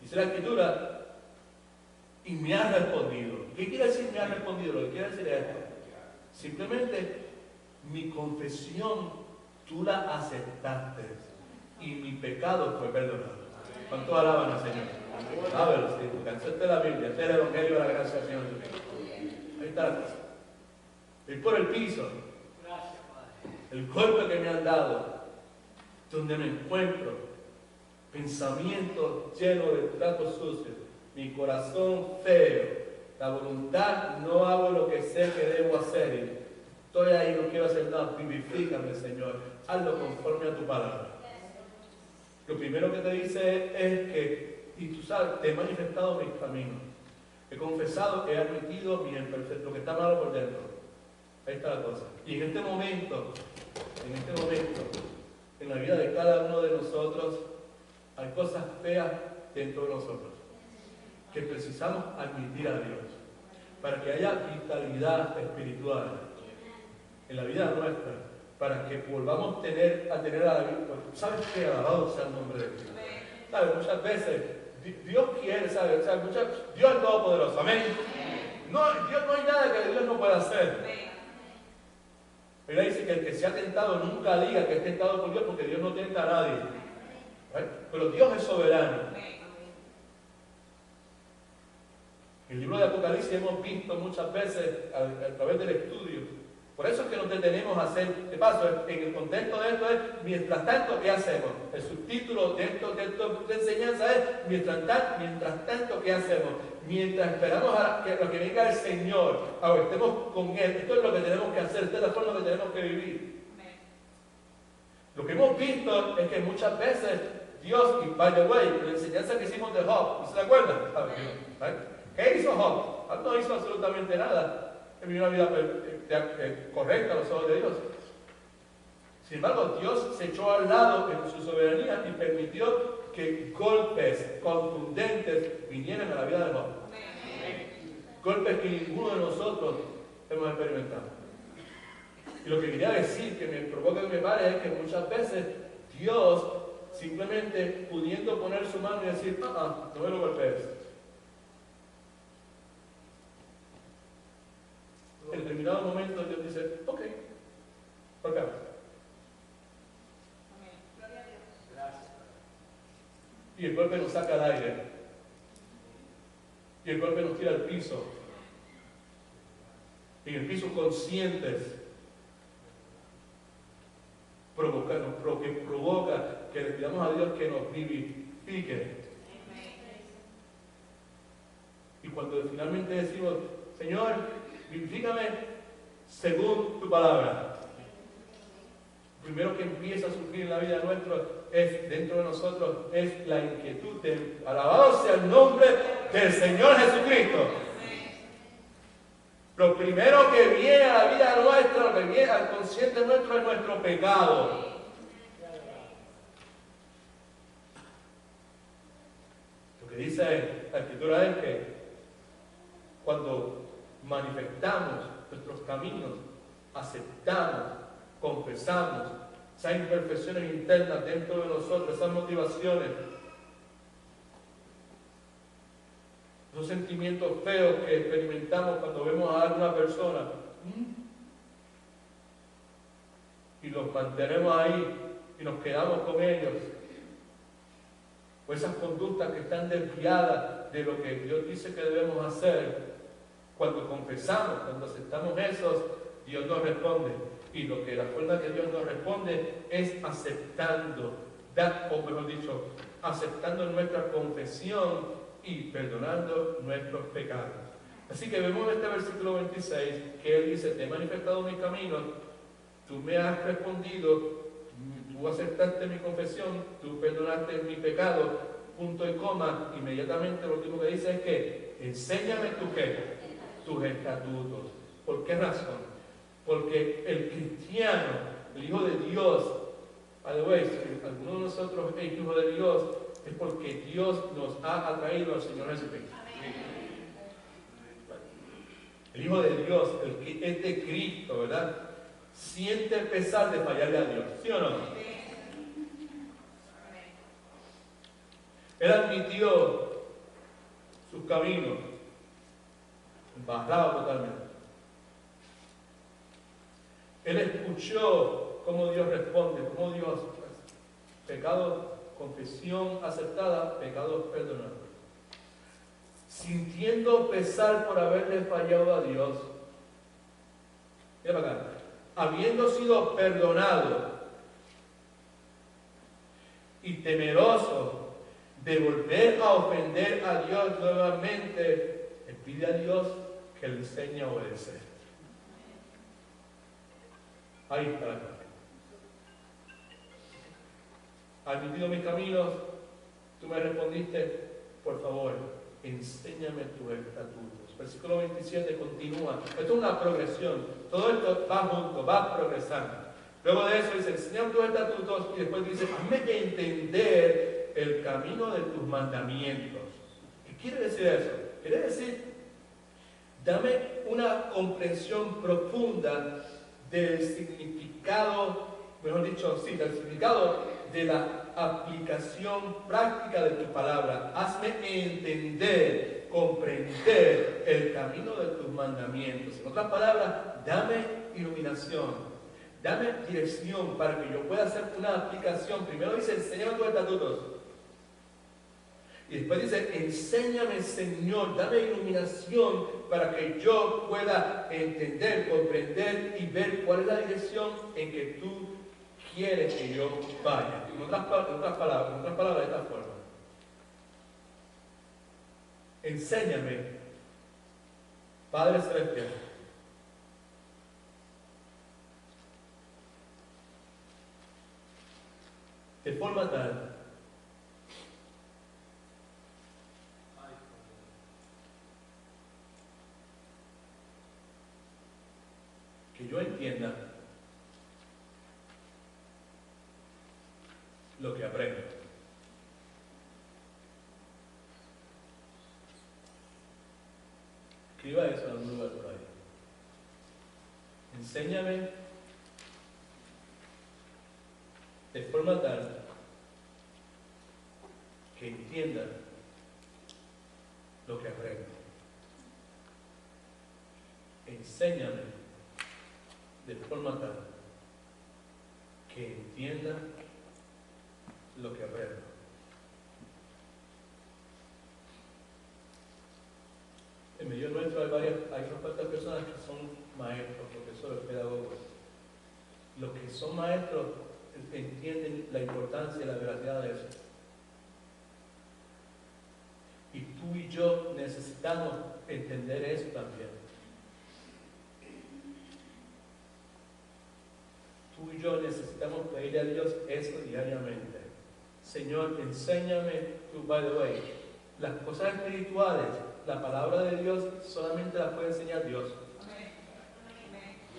Dice la Escritura, y me has respondido. ¿Qué quiere decir me has respondido? Lo que quiere decir es esto. Simplemente mi confesión tú la aceptaste y mi pecado fue perdonado. ¿Cuántos alaban al Señor? Ábrelo, sí, porque acepte la Biblia, este es el Evangelio de la gracia del Señor Jesucristo. Ahí está la cosa. Ir por el piso, el golpe que me han dado, donde me encuentro, pensamientos llenos de tratos sucios, mi corazón feo, la voluntad, no hago lo que sé que debo hacer. Estoy ahí, no quiero hacer nada. Vivifícame, Señor. Hazlo conforme a tu palabra. Lo primero que te dice es que, y tú sabes, te he manifestado mis caminos. He confesado, he admitido mi imperfecto, lo que está malo por dentro. Ahí está la cosa. Y en este momento, en la vida de cada uno de nosotros, hay cosas feas dentro de nosotros que precisamos admitir a Dios para que haya vitalidad espiritual en la vida nuestra, para que volvamos a tener a la vida. ¿Sabes qué? Alabado sea el nombre de Dios. ¿Sabes? Muchas veces Dios quiere, ¿sabes? Dios es todopoderoso. Amén. Dios no hay nada que Dios no pueda hacer. Pero dice que el que se ha tentado nunca diga que es tentado por Dios, porque Dios no tienta a nadie. ¿Right? Pero Dios es soberano. En el libro de Apocalipsis hemos visto muchas veces a través del estudio. Por eso es que nos detenemos a hacer, de paso, en el contexto de esto es, mientras tanto, ¿qué hacemos? El subtítulo de esta enseñanza es, mientras tanto, ¿qué hacemos? Mientras esperamos a que venga el Señor, o estemos con Él, esto es lo que tenemos que hacer, esta es la forma que tenemos que vivir. Lo que hemos visto es que muchas veces Dios, y by the way, la enseñanza que hicimos de Job, ¿se acuerdan? ¿Qué hizo Job? Job no hizo absolutamente nada. Vivió una vida correcta a los ojos de Dios. Sin embargo, Dios se echó al lado en su soberanía y permitió que golpes contundentes vinieran a la vida de Job. Golpes que ninguno de nosotros hemos experimentado. Y lo que quería decir, que me provoca que me pare, es que muchas veces Dios, simplemente pudiendo poner su mano y decir, no me lo golpees. En determinado momento Dios dice, ok, golpeamos. Y el golpe nos saca al aire. Y el golpe nos tira al piso. En el piso conscientes. Provoca que le pidamos a Dios que nos vivifique. Y cuando finalmente decimos, Señor, vivifícame según tu palabra. Lo primero que empieza a surgir en la vida nuestra es, dentro de nosotros, es la inquietud de alabado sea el nombre del Señor Jesucristo. Lo primero que viene a la vida nuestra, lo que viene al consciente nuestro es nuestro pecado. Lo que dice la Escritura es que cuando manifestamos nuestros caminos, aceptamos, confesamos esas imperfecciones internas dentro de nosotros, esas motivaciones, esos sentimientos feos que experimentamos cuando vemos a una persona y los mantenemos ahí y nos quedamos con ellos, o esas conductas que están desviadas de lo que Dios dice que debemos hacer. Cuando confesamos, cuando aceptamos eso, Dios nos responde. Y la forma que Dios nos responde es aceptando, o mejor dicho, aceptando nuestra confesión y perdonando nuestros pecados. Así que vemos en este versículo 26 que Él dice, te he manifestado mis caminos, tú me has respondido, tú aceptaste mi confesión, tú perdonaste mi pecado, punto y coma. Inmediatamente lo último que dice es que enséñame tus estatutos. ¿Por qué razón? Porque el cristiano, el Hijo de Dios, by the way, si alguno de nosotros es Hijo de Dios, es porque Dios nos ha atraído al Señor Jesucristo. El Hijo de Dios, el que es de Cristo, ¿verdad? Siente el pesar de fallarle a Dios, ¿sí o no? Él admitió sus caminos, embarrado totalmente. Él escuchó cómo Dios responde, cómo Dios, pecado, confesión aceptada, pecados perdonados. Sintiendo pesar por haberle fallado a Dios, mira para acá, habiendo sido perdonado y temeroso de volver a ofender a Dios nuevamente, le pide a Dios que le enseñe a obedecer. Ahí está la clave. Admitido mis caminos, tú me respondiste, por favor, enséñame tus estatutos. Versículo 27 continúa. Esto es una progresión. Todo esto va junto, va progresando. Luego de eso dice, enséñame tus estatutos, y después dice, hazme entender el camino de tus mandamientos. ¿Qué quiere decir eso? Quiere decir, dame una comprensión profunda del significado, mejor dicho, sí, del significado de la aplicación práctica de tu palabra. Hazme entender, comprender el camino de tus mandamientos. En otras palabras, dame iluminación, dame dirección para que yo pueda hacer una aplicación. Primero dice, enséñame tus estatutos. Y después dice, enséñame, Señor, dame iluminación para que yo pueda entender, comprender y ver cuál es la dirección en que tú quieres que yo vaya. En otras palabras, de esta forma. Enséñame, Padre Celestial, de forma tal que yo entienda lo que aprendo. Escriba eso en algún lugar por ahí. Enséñame de forma tal que entienda lo que aprendo. Enséñame de forma tal que entienda lo que aprendo. En medio nuestro hay unas cuantas personas que son maestros, profesores, pedagogos. Los que son maestros entienden la importancia y la veracidad de eso. Y tú y yo necesitamos entender eso también. Tú y yo necesitamos pedirle a Dios eso diariamente. Señor, enséñame tú, by the way, las cosas espirituales, la palabra de Dios solamente las puede enseñar Dios.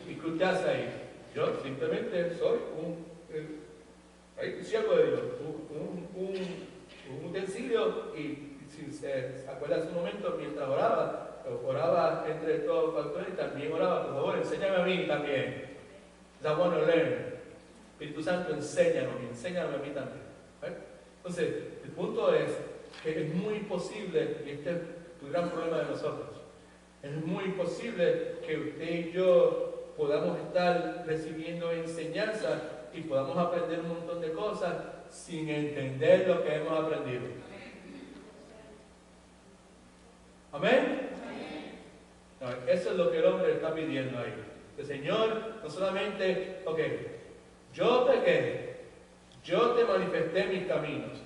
¿Y qué usted hace ahí? Yo simplemente soy un siervo de Dios, un utensilio, y si se acuerda en su momento, mientras oraba entre todos los factores y también oraba, por favor, enséñame a mí también. I want to learn. Espíritu Santo, enséñame a mí también. ¿Right? Entonces, el punto es que es muy posible, y este es el gran problema de nosotros, es muy posible que usted y yo podamos estar recibiendo enseñanza y podamos aprender un montón de cosas sin entender lo que hemos aprendido. ¿Amén? No, eso es lo que el hombre está pidiendo ahí. El Señor, no solamente, ok, yo pequé, yo te manifesté mis caminos,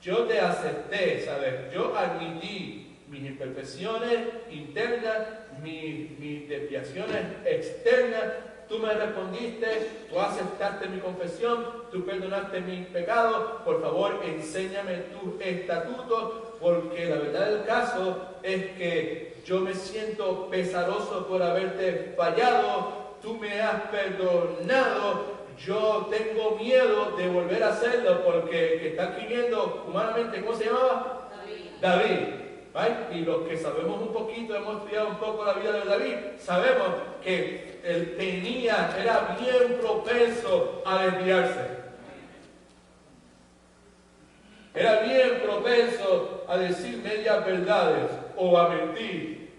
Yo te acepté, ¿sabes? Yo admití mis imperfecciones internas, mis desviaciones externas. Tú me respondiste, tú aceptaste mi confesión, tú perdonaste mis pecados. Por favor, enséñame tus estatutos, porque la verdad del caso es que yo me siento pesaroso por haberte fallado. Tú me has perdonado. Yo tengo miedo de volver a hacerlo porque el que está escribiendo humanamente, ¿cómo se llamaba? David. ¿Right? Y los que sabemos un poquito, hemos estudiado un poco la vida de David, sabemos que él era bien propenso a desviarse. Era bien propenso a decir medias verdades o a mentir.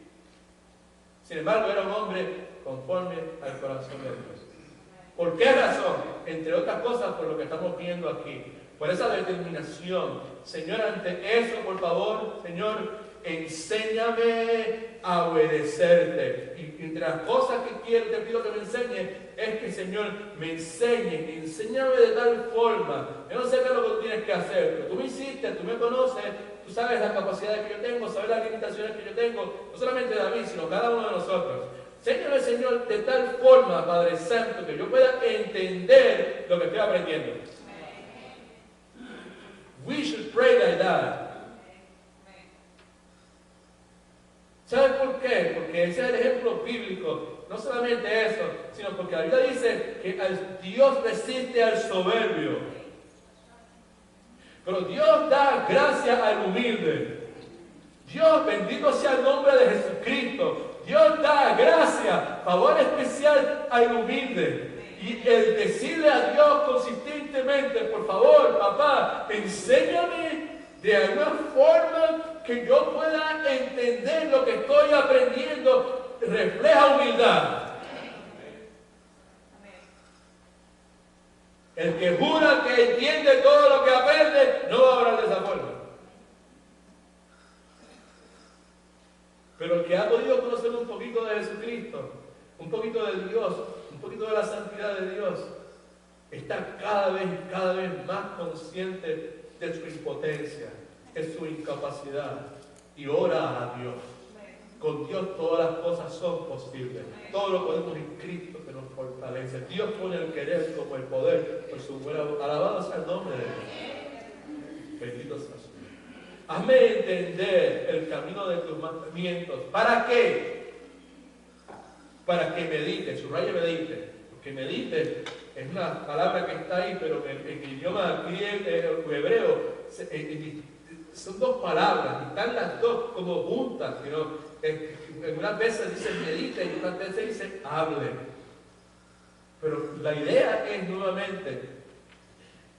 Sin embargo, era un hombre conforme al corazón de Dios. ¿Por qué razón? Entre otras cosas, por lo que estamos viendo aquí. Por esa determinación. Señor, ante eso, por favor, Señor, enséñame a obedecerte. Y entre las cosas que te pido que me enseñes, es que, Señor, me enséñame de tal forma. Yo no sé qué es lo que tú tienes que hacer, pero tú me hiciste, tú me conoces, tú sabes las capacidades que yo tengo, sabes las limitaciones que yo tengo, no solamente David, sino cada uno de nosotros. Enséñame, Señor, de tal forma, Padre Santo, que yo pueda entender lo que estoy aprendiendo. We should pray like that. ¿Sabes por qué? Porque ese es el ejemplo bíblico. No solamente eso, sino porque la Biblia dice que Dios resiste al soberbio. Pero Dios da gracia al humilde. Dios, bendito sea el nombre de Jesucristo. Dios da gracia, favor especial al humilde. Y el decirle a Dios consistentemente, por favor, papá, enséñame de alguna forma que yo pueda entender lo que estoy aprendiendo, refleja humildad. El que jura que entiende todo lo que aprende, no va a hablar de esa forma. Pero el que ha podido conocer un poquito de Jesucristo, un poquito de Dios, un poquito de la santidad de Dios, está cada vez más consciente de su impotencia, de su incapacidad, y ora a Dios. Con Dios todas las cosas son posibles. Todo lo podemos en Cristo que nos fortalece. Dios pone el querer como el poder por su buena. Alabado sea el nombre de Dios. Bendito sea su nombre. Hazme entender el camino de tus mandamientos. ¿Para qué? Para que medite. Subraya medite. Porque medite es una palabra que está ahí, pero en el idioma hebreo son dos palabras, y están las dos como juntas, unas veces dice medite y otras veces dice hable. Pero la idea es nuevamente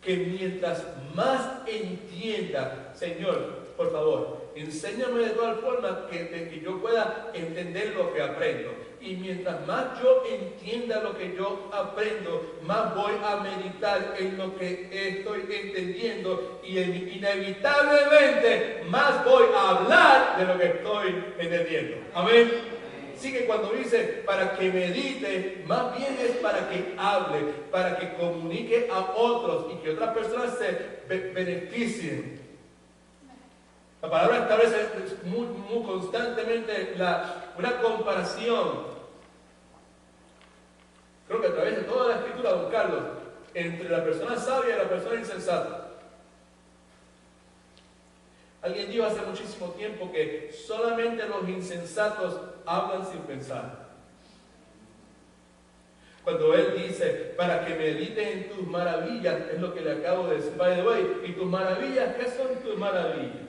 que mientras más entienda, Señor, por favor, enséñame de tal forma que yo pueda entender lo que aprendo. Y mientras más yo entienda lo que yo aprendo, más voy a meditar en lo que estoy entendiendo. Y inevitablemente más voy a hablar de lo que estoy entendiendo. Amén. Así que cuando dice para que medite, más bien es para que hable, para que comunique a otros y que otras personas se beneficien. La palabra establece muy constantemente una comparación, creo que a través de toda la escritura, don Carlos, entre la persona sabia y la persona insensata. Alguien dijo hace muchísimo tiempo que solamente los insensatos hablan sin pensar. Cuando él dice, para que medite en tus maravillas, es lo que le acabo de decir. By the way, ¿y tus maravillas? ¿Qué son tus maravillas?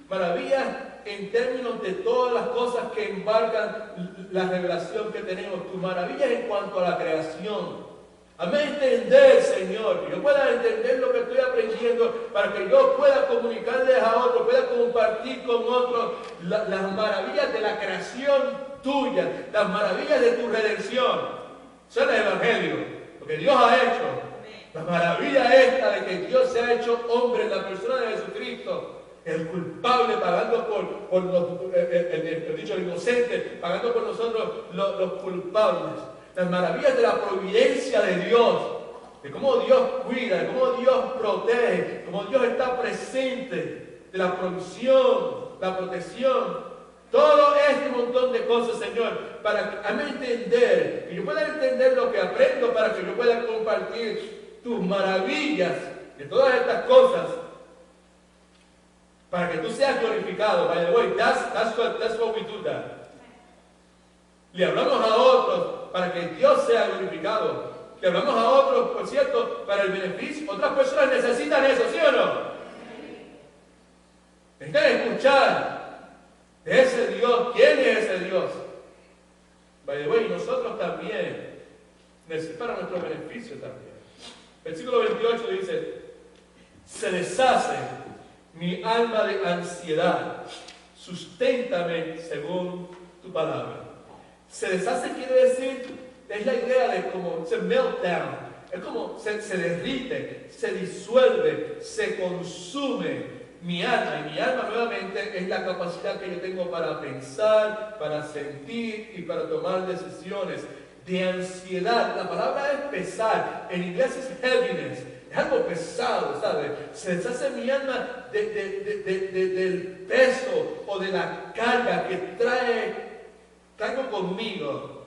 Maravillas en términos de todas las cosas que embarcan la revelación que tenemos. Tus maravillas en cuanto a la creación. Hazme entender, Señor, que yo pueda entender lo que estoy aprendiendo para que yo pueda comunicarles a otros, pueda compartir con otros las maravillas de la creación tuya, las maravillas de tu redención. Eso es el Evangelio, lo que Dios ha hecho. La maravilla esta de que Dios se ha hecho hombre en la persona de Jesucristo. El culpable pagando por el inocente, pagando por nosotros los culpables. Las maravillas de la providencia de Dios. de cómo Dios cuida, de cómo Dios protege, cómo Dios está presente, de la provisión, la protección, todo este montón de cosas, Señor, para que me entender, que yo pueda entender lo que aprendo, para que yo pueda compartir tus maravillas de todas estas cosas, para que tú seas glorificado. By the way, that's what we do that. Le hablamos a otros para que Dios sea glorificado. Le hablamos a otros, por cierto, para el beneficio. Otras personas necesitan eso, ¿sí o no? Necesitan escuchar de ese Dios. ¿Quién es ese Dios? By the way, nosotros también necesitamos para nuestro beneficio también. Versículo 28 dice: se deshace mi alma de ansiedad, susténtame según tu palabra. Se deshace quiere decir, es la idea de como se meltdown, es como se derrite, se disuelve, se consume mi alma. Y mi alma nuevamente es la capacidad que yo tengo para pensar, para sentir y para tomar decisiones. De ansiedad, la palabra es pesar, en inglés es heaviness. Es algo pesado, ¿sabes? Se deshace mi alma del peso o de la carga que traigo conmigo.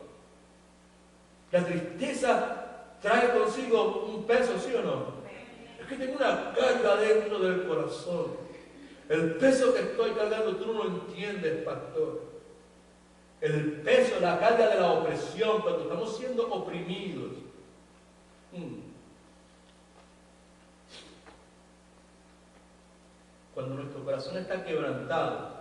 La tristeza trae consigo un peso, ¿sí o no? Es que tengo una carga dentro del corazón. El peso que estoy cargando, tú no lo entiendes, pastor. El peso, la carga de la opresión, cuando estamos siendo oprimidos. Cuando nuestro corazón está quebrantado,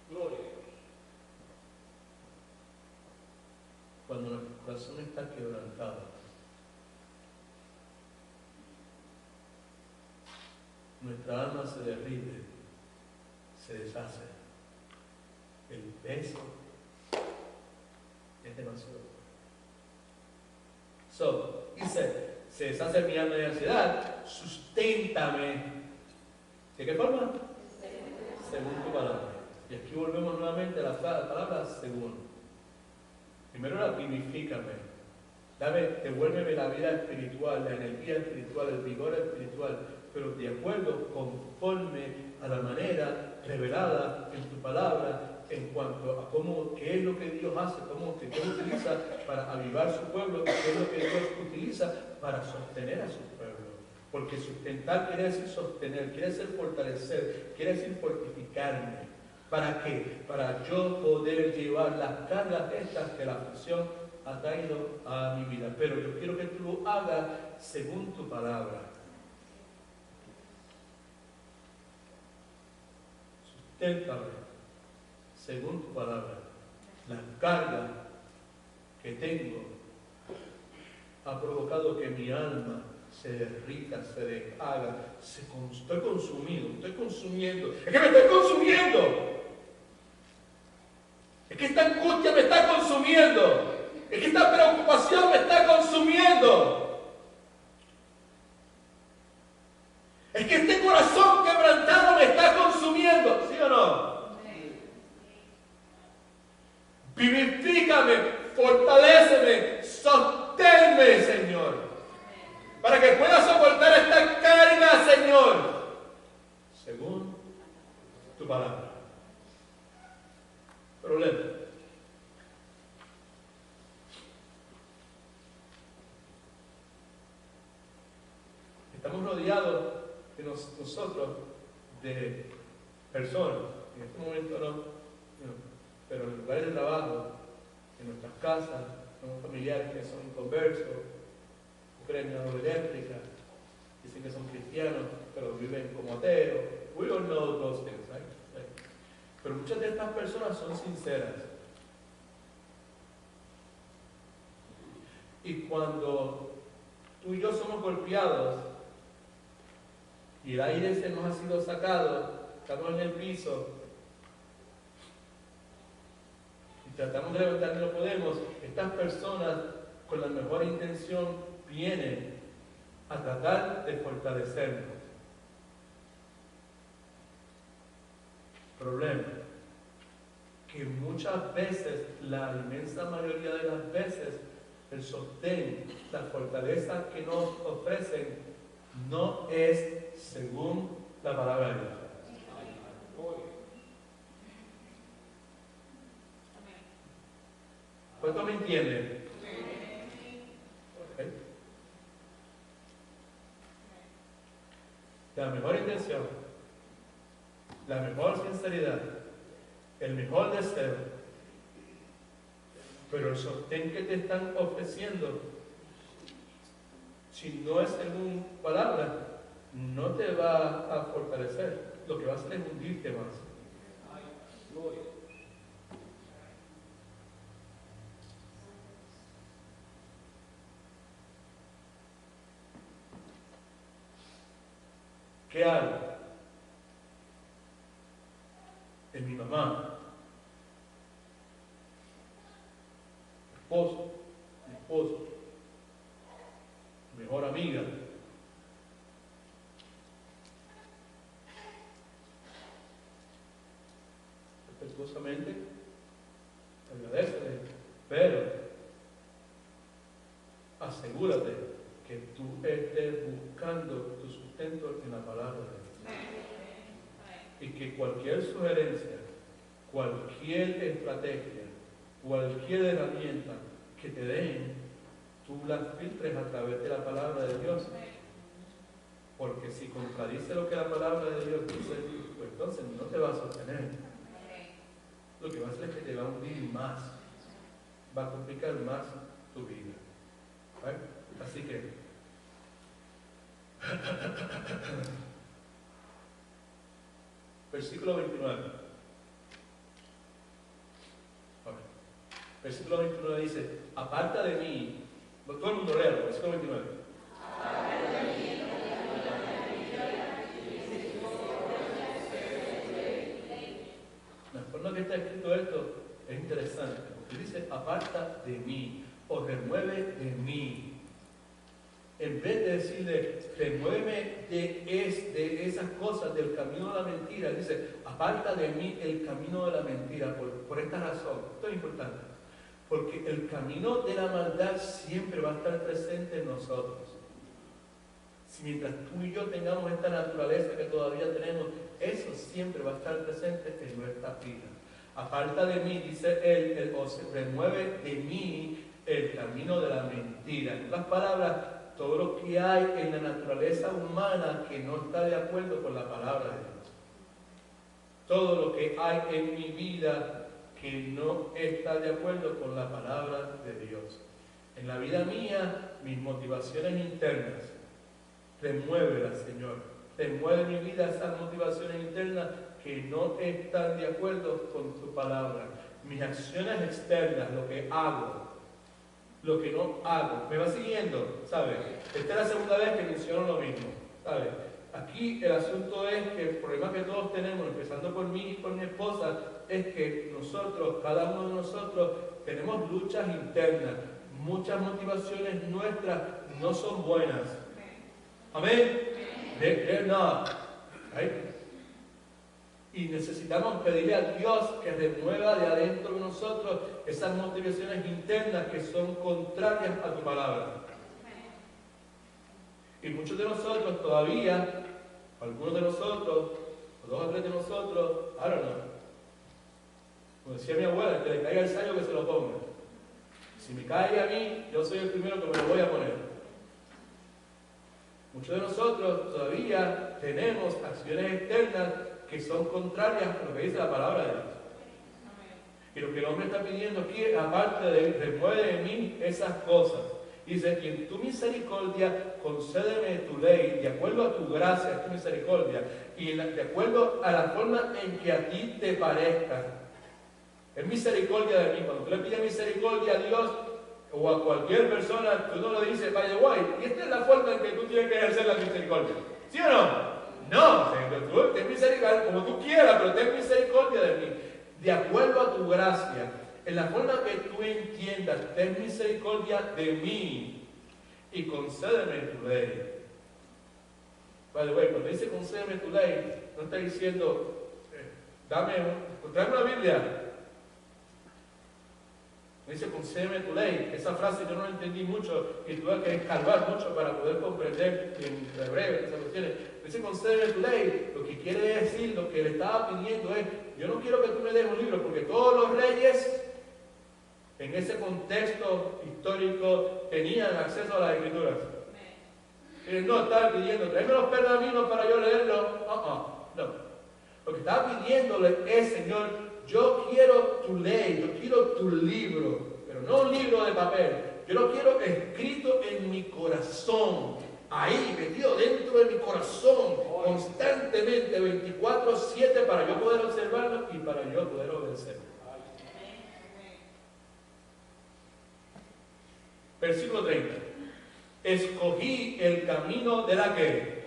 gloria a Dios. Cuando nuestro corazón está quebrantado, nuestra alma se derrite, se deshace. El peso es demasiado. Dice, se deshace mi alma de ansiedad, susténtame. ¿De qué forma? Según tu palabra. Y aquí volvemos nuevamente a la palabra según. Primero la vivifícame. Devuélveme la vida espiritual, la energía espiritual, el vigor espiritual, pero de acuerdo, conforme a la manera revelada en tu palabra, en cuanto a qué es lo que Dios hace, cómo que Dios utiliza para avivar su pueblo, qué es lo que Dios utiliza para sostener a su pueblo. Porque sustentar quiere decir sostener, quiere decir fortalecer, quiere decir fortificarme. ¿Para qué? Para yo poder llevar las cargas estas que la aflicción ha traído a mi vida. Pero yo quiero que tú lo hagas según tu palabra. Susténtame según tu palabra. La carga que tengo ha provocado que mi alma se derrita, se deshaga, estoy consumido, estoy consumiendo. ¡Es que me estoy consumiendo! Es que esta angustia me está consumiendo. Es que esta preocupación me está consumiendo. Es que este corazón quebrantado me está consumiendo. ¿Sí o no? Vivifícame, fortaléceme, sosténme, Señor, para que pueda soportar esta carga, Señor, según tu palabra. Problema. Estamos rodeados de nosotros de personas, en este momento no, pero en lugares de trabajo, en nuestras casas, son familiares que son inconversos, creen en la luz eléctrica, dicen que son cristianos, pero viven como ateos. We all know those things, right? Pero muchas de estas personas son sinceras. Y cuando tú y yo somos golpeados y el aire se nos ha sido sacado, estamos en el piso y tratamos de levantar y no podemos, estas personas con la mejor intención vienen a tratar de fortalecernos. Problema. que muchas veces, la inmensa mayoría de las veces, el sostén, la fortaleza que nos ofrecen no es según la palabra de Dios. ¿Cuánto me entienden? ¿Okay? La mejor intención, la mejor sinceridad, el mejor deseo, pero el sostén que te están ofreciendo, si no es según palabra, no te va a fortalecer. Lo que va a hacer es hundirte más. ¿Qué hago? En mi mamá, mi esposo, mejor amiga. Respetuosamente, agradecele, pero asegúrate que tú estés buscando tu sustento en la palabra de Dios. Y que cualquier sugerencia, cualquier estrategia, cualquier herramienta que te den, tú las filtres a través de la palabra de Dios. Porque si contradice lo que la palabra de Dios dice, pues entonces no te va a sostener. Lo que va a hacer es que te va a hundir más, va a complicar más tu vida. ¿Vale? Así que versículo 29. Versículo 29 dice, aparta de mí, todo el mundo lea, versículo 29. La forma que está escrito esto es interesante, porque dice, aparta de mí, o remueve de mí. En vez de decirle, remuéveme de esas cosas, del camino de la mentira, dice, aparta de mí el camino de la mentira, por esta razón. Esto es importante, porque el camino de la maldad siempre va a estar presente en nosotros. Si mientras tú y yo tengamos esta naturaleza que todavía tenemos, eso siempre va a estar presente en nuestra vida. Aparta de mí, dice él, o se remueve de mí el camino de la mentira. En otras palabras, todo lo que hay en la naturaleza humana que no está de acuerdo con la palabra de Dios. Todo lo que hay en mi vida que no está de acuerdo con la palabra de Dios. En la vida mía, mis motivaciones internas, remuévelas, Señor. Remueve mi vida esas motivaciones internas que no están de acuerdo con tu palabra. Mis acciones externas, lo que hago, lo que no hago. ¿Me va siguiendo? ¿Sabe? Esta es la segunda vez que menciono lo mismo. ¿Sabe? Aquí el asunto es que el problema que todos tenemos, empezando por mí y por mi esposa, es que nosotros, cada uno de nosotros, tenemos luchas internas. Muchas motivaciones nuestras no son buenas. Amén. They're not. Right? Y necesitamos pedirle a Dios que remueva de adentro de nosotros esas motivaciones internas que son contrarias a tu palabra. Y muchos de nosotros todavía, algunos de nosotros, o 2 o 3 de nosotros, I don't know. Como decía mi abuela, que le caiga el sayo que se lo ponga. Si me cae a mí, yo soy el primero que me lo voy a poner. Muchos de nosotros todavía tenemos acciones externas que son contrarias a lo que dice la palabra de Dios. Y lo que el hombre está pidiendo aquí, aparte de remueve de mí esas cosas, dice, y en tu misericordia concédeme tu ley, de acuerdo a tu gracia, a tu misericordia, y de acuerdo a la forma en que a ti te parezca. Es misericordia de mí. Cuando tú le pides misericordia a Dios o a cualquier persona, tú no le dices, vaya guay, y esta es la forma en que tú tienes que ejercer la misericordia. ¿Sí o no? No, tú ten misericordia como tú quieras, pero ten misericordia de mí. De acuerdo a tu gracia, en la forma que tú entiendas, ten misericordia de mí y concédeme tu ley. Vale, cuando dice concédeme tu ley, no está diciendo, tráeme una Biblia, Dice, concédeme tu ley. Esa frase yo no la entendí mucho y tuve que escarbar mucho para poder comprender en hebreo esas cuestiones. Dice, concédeme tu ley. Lo que quiere decir, lo que le estaba pidiendo es, yo no quiero que tú me des un libro, porque todos los reyes en ese contexto histórico tenían acceso a las escrituras. Y no estaba pidiendo, tráeme los pergaminos para yo leerlo. No. Lo que estaba pidiéndole es, Señor, yo quiero tu ley, yo quiero tu libro, pero no un libro de papel. Yo lo quiero escrito en mi corazón, ahí, metido dentro de mi corazón, constantemente, 24/7, para yo poder observarlo y para yo poder obedecerlo. Versículo 30. Escogí el camino de la que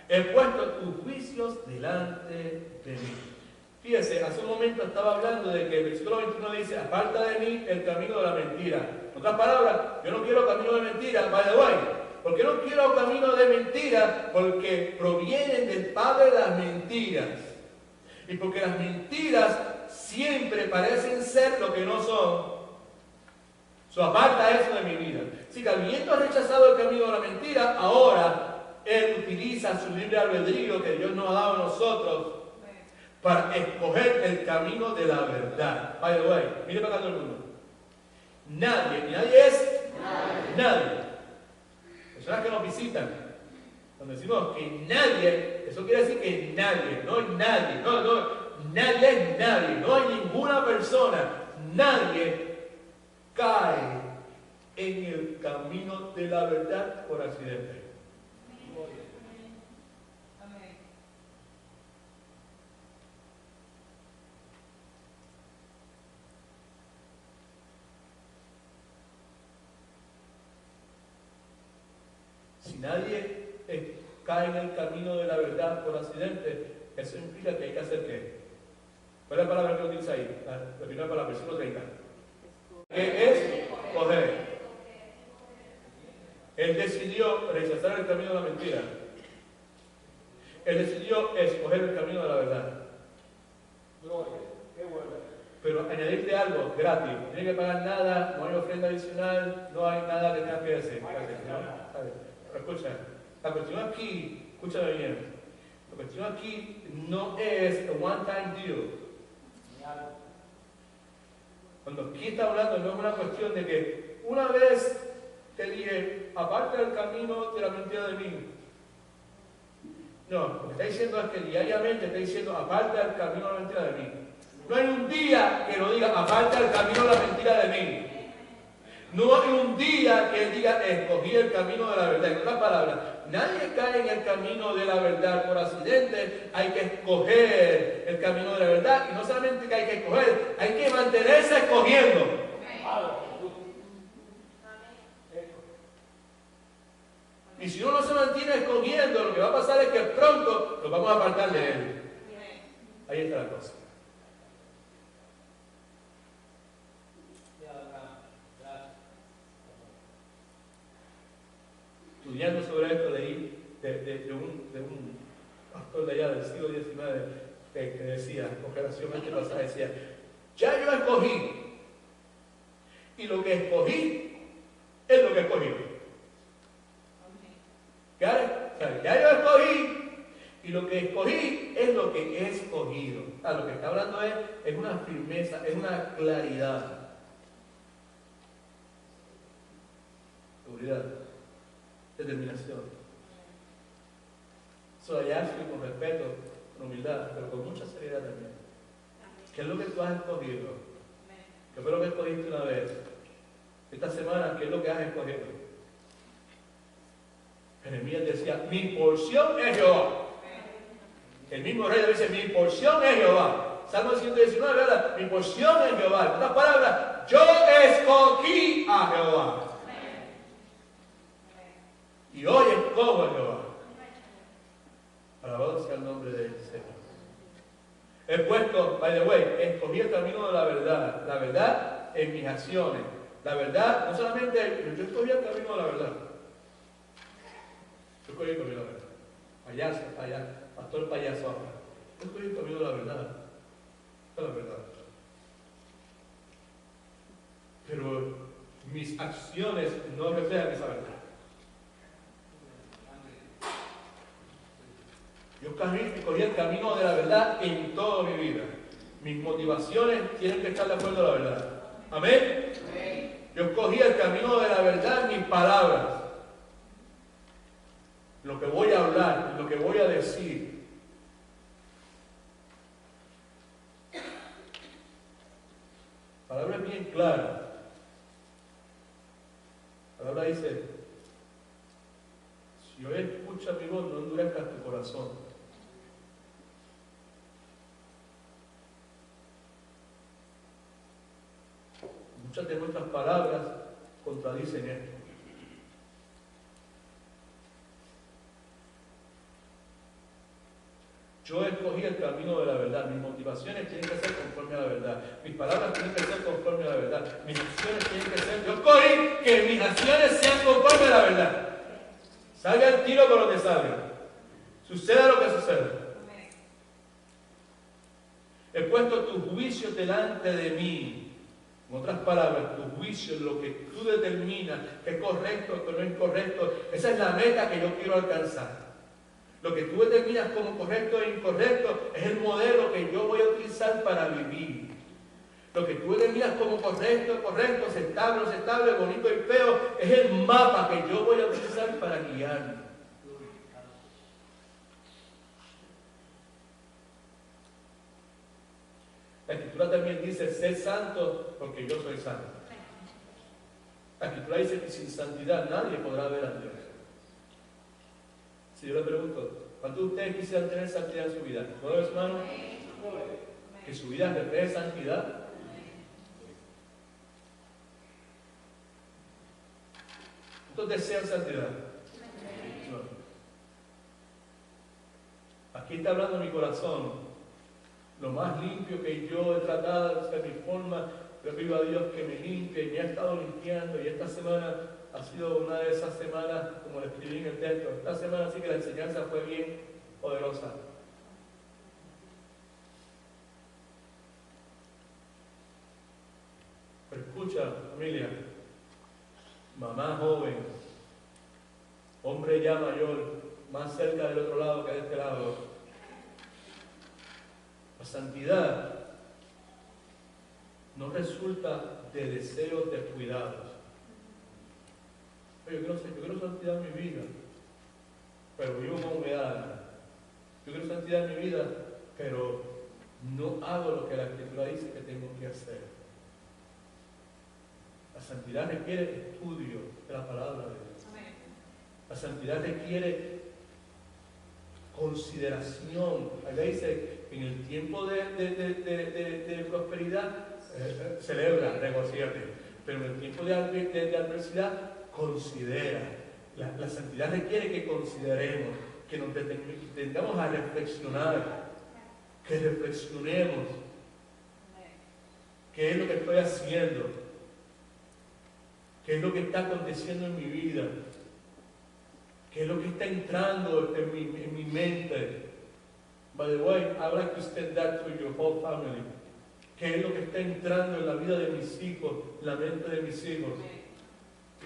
he puesto tus juicios delante de mí. Fíjese, hace un momento estaba hablando de que el versículo 21 dice, aparta de mí el camino de la mentira. En otras palabras, yo no quiero camino de mentira, by the way. ¿Por qué no quiero camino de mentira? Porque provienen del padre de las mentiras. Y porque las mentiras siempre parecen ser lo que no son. Aparta eso de mi vida. Si habiendo rechazado el camino de la mentira, ahora Él utiliza su libre albedrío que Dios nos ha dado a nosotros para escoger el camino de la verdad. By the way, mire para acá todo el mundo. Nadie es nadie. Personas que nos visitan, cuando decimos que nadie, eso quiere decir que nadie, no hay nadie, nadie es nadie, no hay ninguna persona, nadie cae en el camino de la verdad por accidente. Si nadie cae en el camino de la verdad por accidente, eso implica que hay que hacer ¿qué? ¿Cuál es la palabra que utiliza ahí? La primera palabra, versículo 30. ¿Qué es? Coger. Él decidió rechazar el camino de la mentira. Él decidió escoger el camino de la verdad. Pero añadirle algo gratis. No tiene que pagar nada, no hay ofrenda adicional, no hay nada que tenga que decir. Pero escucha, la cuestión aquí, escúchame bien, la cuestión aquí no es a one-time deal. Cuando aquí está hablando no es una cuestión de que una vez te dije, aparte del camino de la mentira de mí. No, lo que está diciendo es que diariamente está diciendo, aparte del camino de la mentira de mí. No hay un día que lo diga, aparte del camino de la mentira de mí. No hay un día que él diga, escogí el camino de la verdad. En otras palabras, nadie cae en el camino de la verdad por accidente. Hay que escoger el camino de la verdad. Y no solamente que hay que escoger, hay que mantenerse escogiendo. Y si uno no se mantiene escogiendo, lo que va a pasar es que pronto nos vamos a apartar de él. Ahí está la cosa. Estudiando sobre esto leí de un pastor de allá del siglo XIX que decía, con relación a este pasaje, decía, ya yo escogí, y lo que escogí es lo que escogí. Ya yo escogí, y lo que escogí es lo que he escogido. Lo que está hablando es una firmeza, es una claridad. Seguridad. Determinación. Hallarse con respeto, con humildad, pero con mucha seriedad también. ¿Qué es lo que tú has escogido? ¿Qué fue lo que escogiste una vez? Esta semana, ¿qué es lo que has escogido? Jeremías decía, mi porción es Jehová. El mismo rey dice, mi porción es Jehová. Salmo 119, ¿verdad? Mi porción es Jehová. En otras palabras, yo escogí a Jehová. Y hoy escojo a Jehová. Alabado sea el nombre del Señor. He puesto, by the way, escogí el camino de la verdad en mis acciones. La verdad, no solamente, yo escogí el camino de la verdad. Yo escogí el camino de la verdad. Pastor payaso ahora. Yo escogí el camino de la verdad. Esta es la verdad. pero mis acciones no reflejan esa verdad. Yo cogí el camino de la verdad en toda mi vida. Mis motivaciones tienen que estar de acuerdo a la verdad. ¿Amén? Yo escogí el camino de la verdad en mis palabras. Lo que voy a hablar, lo que voy a decir. La palabra es bien clara. La palabra dice, si hoy escuchas mi voz, no endurezcas tu corazón. Muchas de nuestras palabras contradicen esto. Yo escogí el camino de la verdad. Mis motivaciones tienen que ser conforme a la verdad. Mis palabras tienen que ser conforme a la verdad. Mis acciones tienen que ser... Yo escogí que mis acciones sean conforme a la verdad. Salga el tiro con lo que salga. Suceda lo que suceda. He puesto tus juicios delante de mí. En otras palabras, tu juicio es lo que tú determinas que es correcto o que no es incorrecto. Esa es la meta que yo quiero alcanzar. Lo que tú determinas como correcto e incorrecto es el modelo que yo voy a utilizar para vivir. Lo que tú determinas como correcto, aceptable, aceptable, bonito y feo, es el mapa que yo voy a utilizar para guiarme. La Escritura también dice, sé santo porque yo soy santo. La Escritura dice que sin santidad nadie podrá ver a Dios. Si yo le pregunto, ¿cuántos de ustedes quisieran tener santidad en su vida? ¿Todos, hermanos? Que su vida refleje santidad. ¿Cuántos desean santidad? No. Aquí está hablando mi corazón. Lo más limpio que yo he tratado de hacer mi forma, le pido a Dios que me limpie y me ha estado limpiando. Y esta semana ha sido una de esas semanas, como le escribí en el texto. Esta semana sí que la enseñanza fue bien poderosa. Pero escucha, familia, mamá joven, hombre ya mayor, más cerca del otro lado que de este lado. La santidad no resulta de deseos descuidados. Yo quiero santidad en mi vida, pero vivo con humedad. Yo quiero santidad en mi vida, pero no hago lo que la Escritura dice que tengo que hacer. La santidad requiere estudio de la palabra de Dios. La santidad requiere consideración. Allá dice, en el tiempo de prosperidad, celebra, regocíate. Pero en el tiempo de adversidad, considera. La santidad requiere que consideremos, que nos detengamos a reflexionar, que reflexionemos. ¿Qué es lo que estoy haciendo? ¿Qué es lo que está aconteciendo en mi vida? ¿Qué es lo que está entrando en mi mente? By the way, I would like to extend that to your whole family. ¿Qué es lo que está entrando en la vida de mis hijos, en la mente de mis hijos?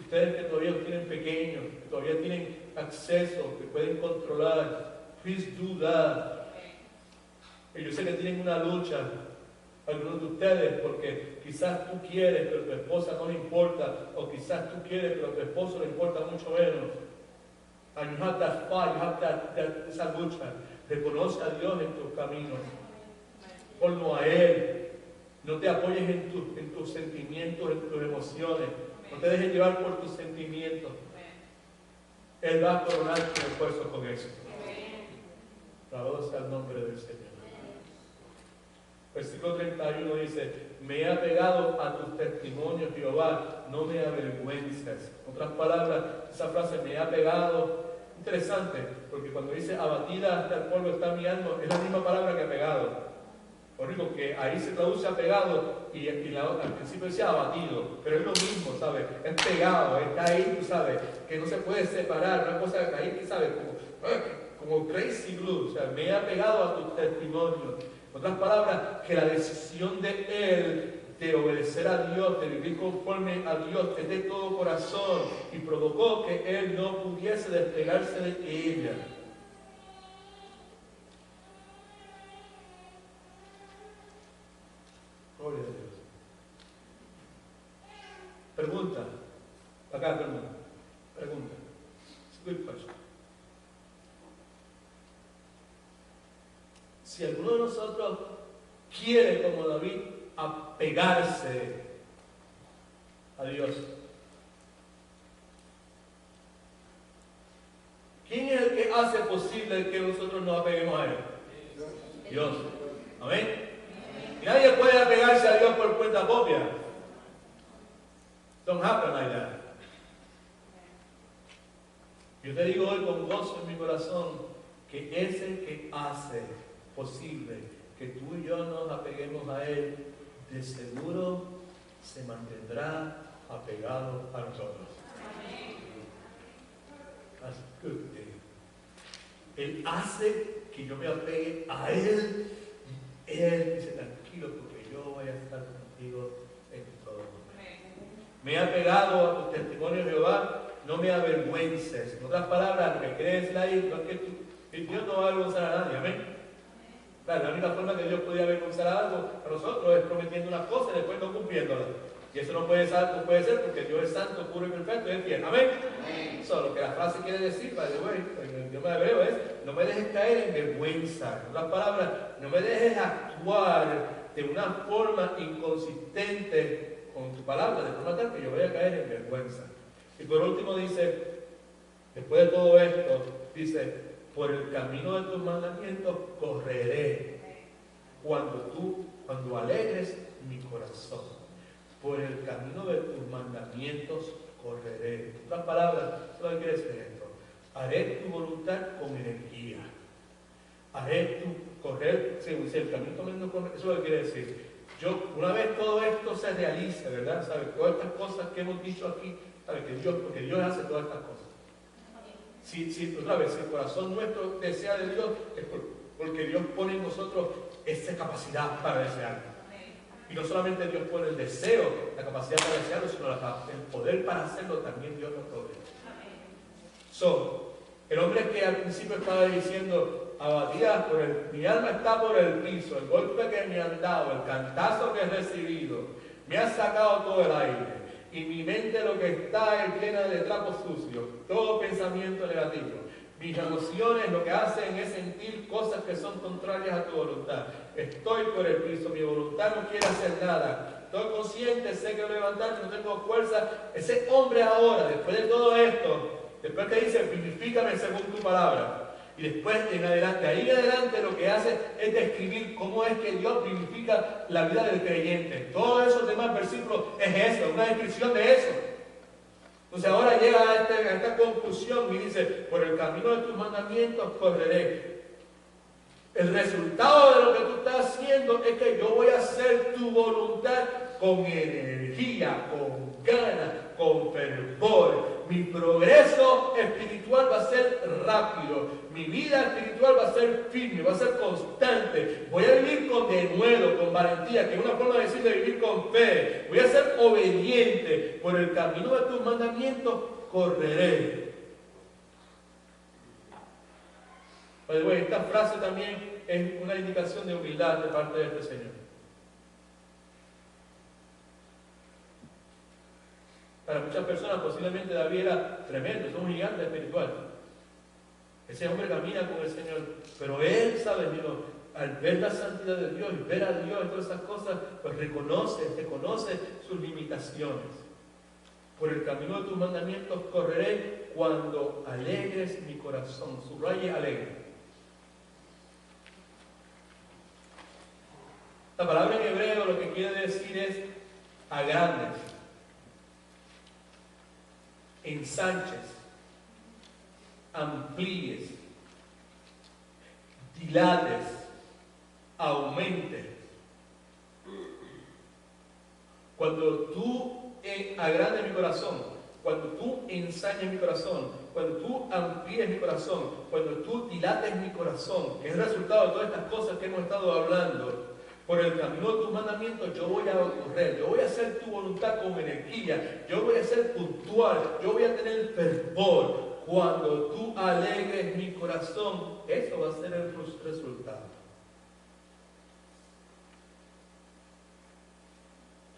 Ustedes que todavía los tienen pequeños, que todavía tienen acceso, que pueden controlar, please do that. Y yo sé que tienen una lucha, algunos de ustedes, porque quizás tú quieres, pero a tu esposa no le importa, o quizás tú quieres, pero a tu esposo le importa mucho menos. And you have that fight, you have esa lucha. Reconoce a Dios en tus caminos. Ponlo a Él. No te apoyes en tus sentimientos, en tus emociones. No te dejes llevar por tus sentimientos. Él va a coronar tu esfuerzo con eso. Alabado sea el nombre del Señor. Versículo 31 dice, me he apegado a tus testimonios, Jehová, no me avergüences. En otras palabras, esa frase, me he apegado, interesante, porque cuando dice abatida hasta el polvo está mi alma, es la misma palabra que apegado. Lo único que ahí se traduce apegado y al principio decía abatido, pero es lo mismo, ¿sabes? Es pegado, está ahí, tú sabes, que no se puede separar, una cosa que ahí, ¿sabes? Como crazy glue, o sea, me he apegado a tus testimonios. En otras palabras, que la decisión de Él de obedecer a Dios, de vivir conforme a Dios de todo corazón, y provocó que él no pudiese despegarse de ella. Gloria a Dios. Pregunta. Acá, pregunta. Pregunta. Good question. Si alguno de nosotros quiere, como David, apegarse a Dios, ¿quién es el que hace posible que nosotros nos apeguemos a Él? Dios. Amén. Y nadie puede apegarse a Dios por cuenta propia. Don't happen like that. Yo te digo hoy con gozo en mi corazón que es el que hace posible que tú y yo nos apeguemos a Él. De seguro se mantendrá apegado a nosotros. That's good. Él hace que yo me apegue a Él. Él dice, tranquilo, porque yo voy a estar contigo en todo momento. Me he apegado a tu testimonio, Jehová. No me avergüences. En otras palabras, lo que quiere decir ahí no es que Dios no va a avergonzar a nadie. Amén. Claro, la única forma que Dios podía avergonzar a algo a nosotros es prometiendo unas cosas y después no cumpliéndolas. Y eso no puede ser porque Dios es santo, puro y perfecto y es fiel. Amén. Eso, lo que la frase quiere decir, by the way, en el idioma hebreo es: no me dejes caer en vergüenza. En otras palabras, no me dejes actuar de una forma inconsistente con tu palabra, de forma tal que yo vaya a caer en vergüenza. Y por último dice, después de todo esto, dice: por el camino de tus mandamientos correré cuando alegres mi corazón. Por el camino de tus mandamientos correré. En otras palabras, ¿qué quiere decir esto? Haré tu voluntad con energía. Haré tu correr, según el camino tomando correr. Eso es lo que quiere decir. Una vez todo esto se realice, ¿verdad? ¿Sabes? Todas estas cosas que hemos dicho aquí, ¿sabes? Porque Dios hace todas estas cosas. Otra vez, si el corazón nuestro desea de Dios, es porque Dios pone en nosotros esa capacidad para desearlo. Y no solamente Dios pone el deseo, la capacidad para desearlo, sino el poder para hacerlo también Dios nos provee. El hombre que al principio estaba diciendo, abatida mi alma está por el piso, el golpe que me han dado, el cantazo que he recibido, me ha sacado todo el aire. Y mi mente lo que está es llena de trapos sucios, todo pensamiento negativo. Mis emociones lo que hacen es sentir cosas que son contrarias a tu voluntad. Estoy por el piso, mi voluntad no quiere hacer nada. Estoy consciente, sé que voy a levantarme, no tengo fuerza. Ese hombre ahora, después de todo esto, después que dice, vivifícame según tu palabra. Y después, de ahí en adelante, lo que hace es describir cómo es que Dios vivifica la vida del creyente. Todos esos demás versículos es eso, una descripción de eso. Entonces ahora llega a esta conclusión y dice, por el camino de tus mandamientos correré. El resultado de lo que tú estás haciendo es que yo voy a hacer tu voluntad con energía, con ganas, con fervor. Mi progreso espiritual va a ser rápido. Mi vida espiritual va a ser firme, va a ser constante. Voy a vivir con denuedo, con valentía, que es una forma de decir de vivir con fe. Voy a ser obediente. Por el camino de tus mandamientos correré. Esta frase también es una indicación de humildad de parte de este Señor. Para muchas personas posiblemente David era tremendo, es un gigante espiritual. Ese hombre camina con el Señor, pero él, sabe, al ver la santidad de Dios y ver a Dios y todas esas cosas, pues reconoce sus limitaciones. Por el camino de tus mandamientos correré cuando alegres mi corazón. Subraye alegre. La palabra en hebreo lo que quiere decir es agrandes, ensanches, amplíes, dilates, aumentes. Cuando tú agrandes mi corazón, cuando tú ensañes mi corazón, cuando tú amplíes mi corazón, cuando tú dilates mi corazón, que es el resultado de todas estas cosas que hemos estado hablando, Por el camino de tus mandamientos yo voy a correr, yo voy a hacer tu voluntad con energía, yo voy a ser puntual, yo voy a tener fervor. Cuando tú alegres mi corazón, eso va a ser el resultado.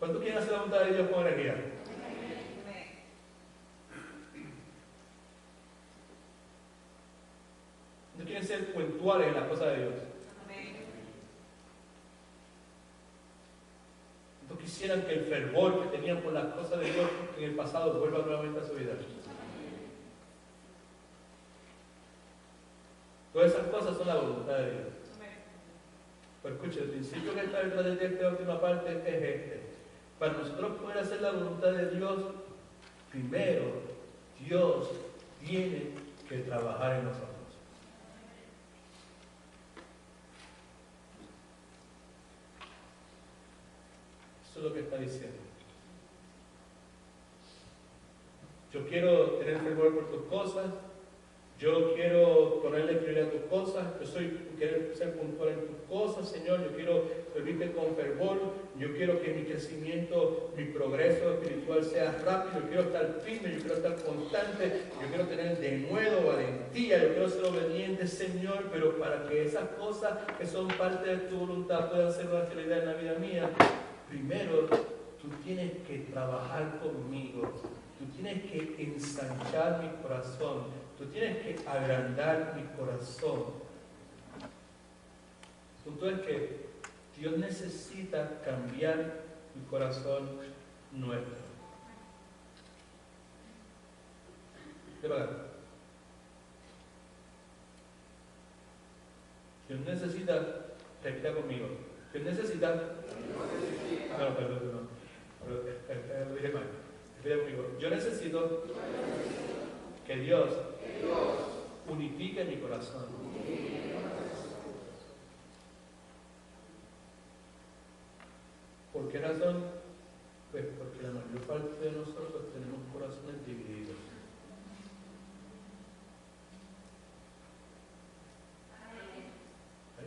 ¿Cuántos quieren hacer la voluntad de Dios con energía? ¿No quieren ser puntuales en las cosas de Dios? ¿No quisieran que el fervor que tenían por las cosas de Dios en el pasado vuelva nuevamente a su vida? Todas esas cosas son la voluntad de Dios. Pero escuche, el principio que está detrás de esta última parte es este. Para nosotros poder hacer la voluntad de Dios, primero Dios tiene que trabajar en nosotros. Eso es lo que está diciendo. Yo quiero tener fervor por tus cosas. Yo quiero ponerle prioridad a tus cosas. Quiero ser puntual en tus cosas, Señor. Yo quiero servirte con fervor. Yo quiero que mi crecimiento, mi progreso espiritual sea rápido. Yo quiero estar firme, yo quiero estar constante. Yo quiero tener de nuevo valentía. Yo quiero ser obediente, Señor. Pero para que esas cosas que son parte de tu voluntad puedan ser una realidad en la vida mía, primero tú tienes que trabajar conmigo. Tú tienes que ensanchar mi corazón. Tú tienes que agrandar mi corazón. El punto es que Dios necesita cambiar el corazón nuestro. ¿De verdad? Dios necesita, repita conmigo, Dios necesita, perdón, lo dije mal. Repita conmigo, yo necesito que Dios unifique mi corazón. ¿Por qué razón? Pues porque la mayor parte de nosotros tenemos corazones divididos. ¿Sí?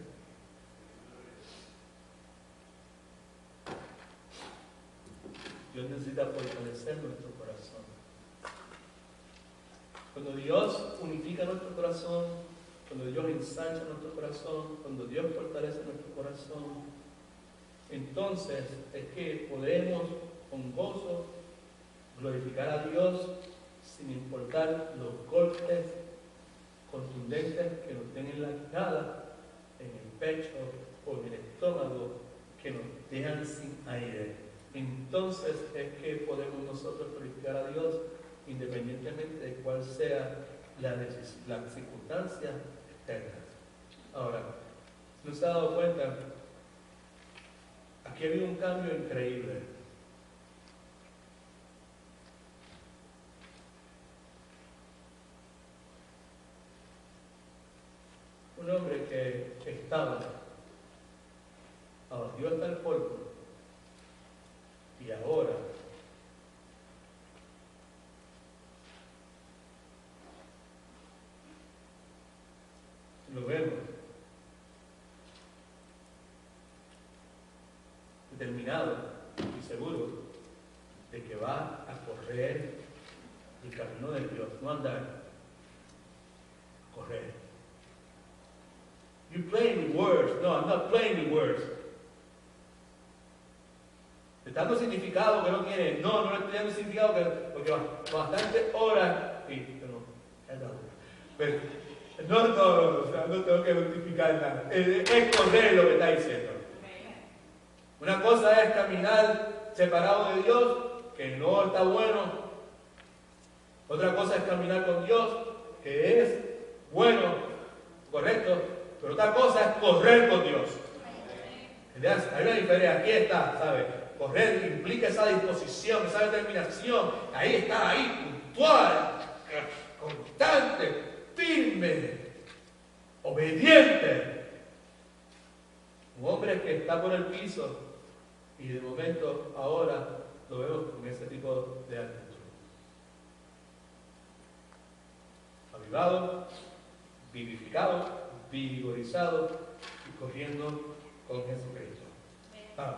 Dios necesita fortalecer nuestro corazón. Cuando Dios unifica nuestro corazón, cuando Dios ensancha nuestro corazón, cuando Dios fortalece nuestro corazón, entonces es que podemos con gozo glorificar a Dios sin importar los golpes contundentes que nos den en la quijada, en el pecho o en el estómago, que nos dejan sin aire. Entonces es que podemos nosotros glorificar a Dios independientemente de cuál sea la circunstancia externa. Ahora, ¿no se ha dado cuenta? Aquí ha habido un cambio increíble. Un hombre que estaba abatido hasta el polvo y ahora lo vemos determinado y seguro de que va a correr el camino de Dios, no andar, correr. You're playing with words. No, I'm not playing with words. ¿Te está dando significado que no tiene? No, no le estoy dando significado porque bastantes horas no tengo que justificar nada. Es correr lo que está diciendo. Una cosa es caminar separado de Dios, que no está bueno. Otra cosa es caminar con Dios, que es bueno, correcto. Pero otra cosa es correr con Dios. Hay una diferencia, aquí está, ¿sabes? Correr implica esa disposición, esa determinación. Ahí está, ahí, puntual, constante, firme, obediente. Un hombre que está por el piso y de momento ahora lo vemos con ese tipo de actitud. Avivado, vivificado, vigorizado y corriendo con Jesucristo. Ah,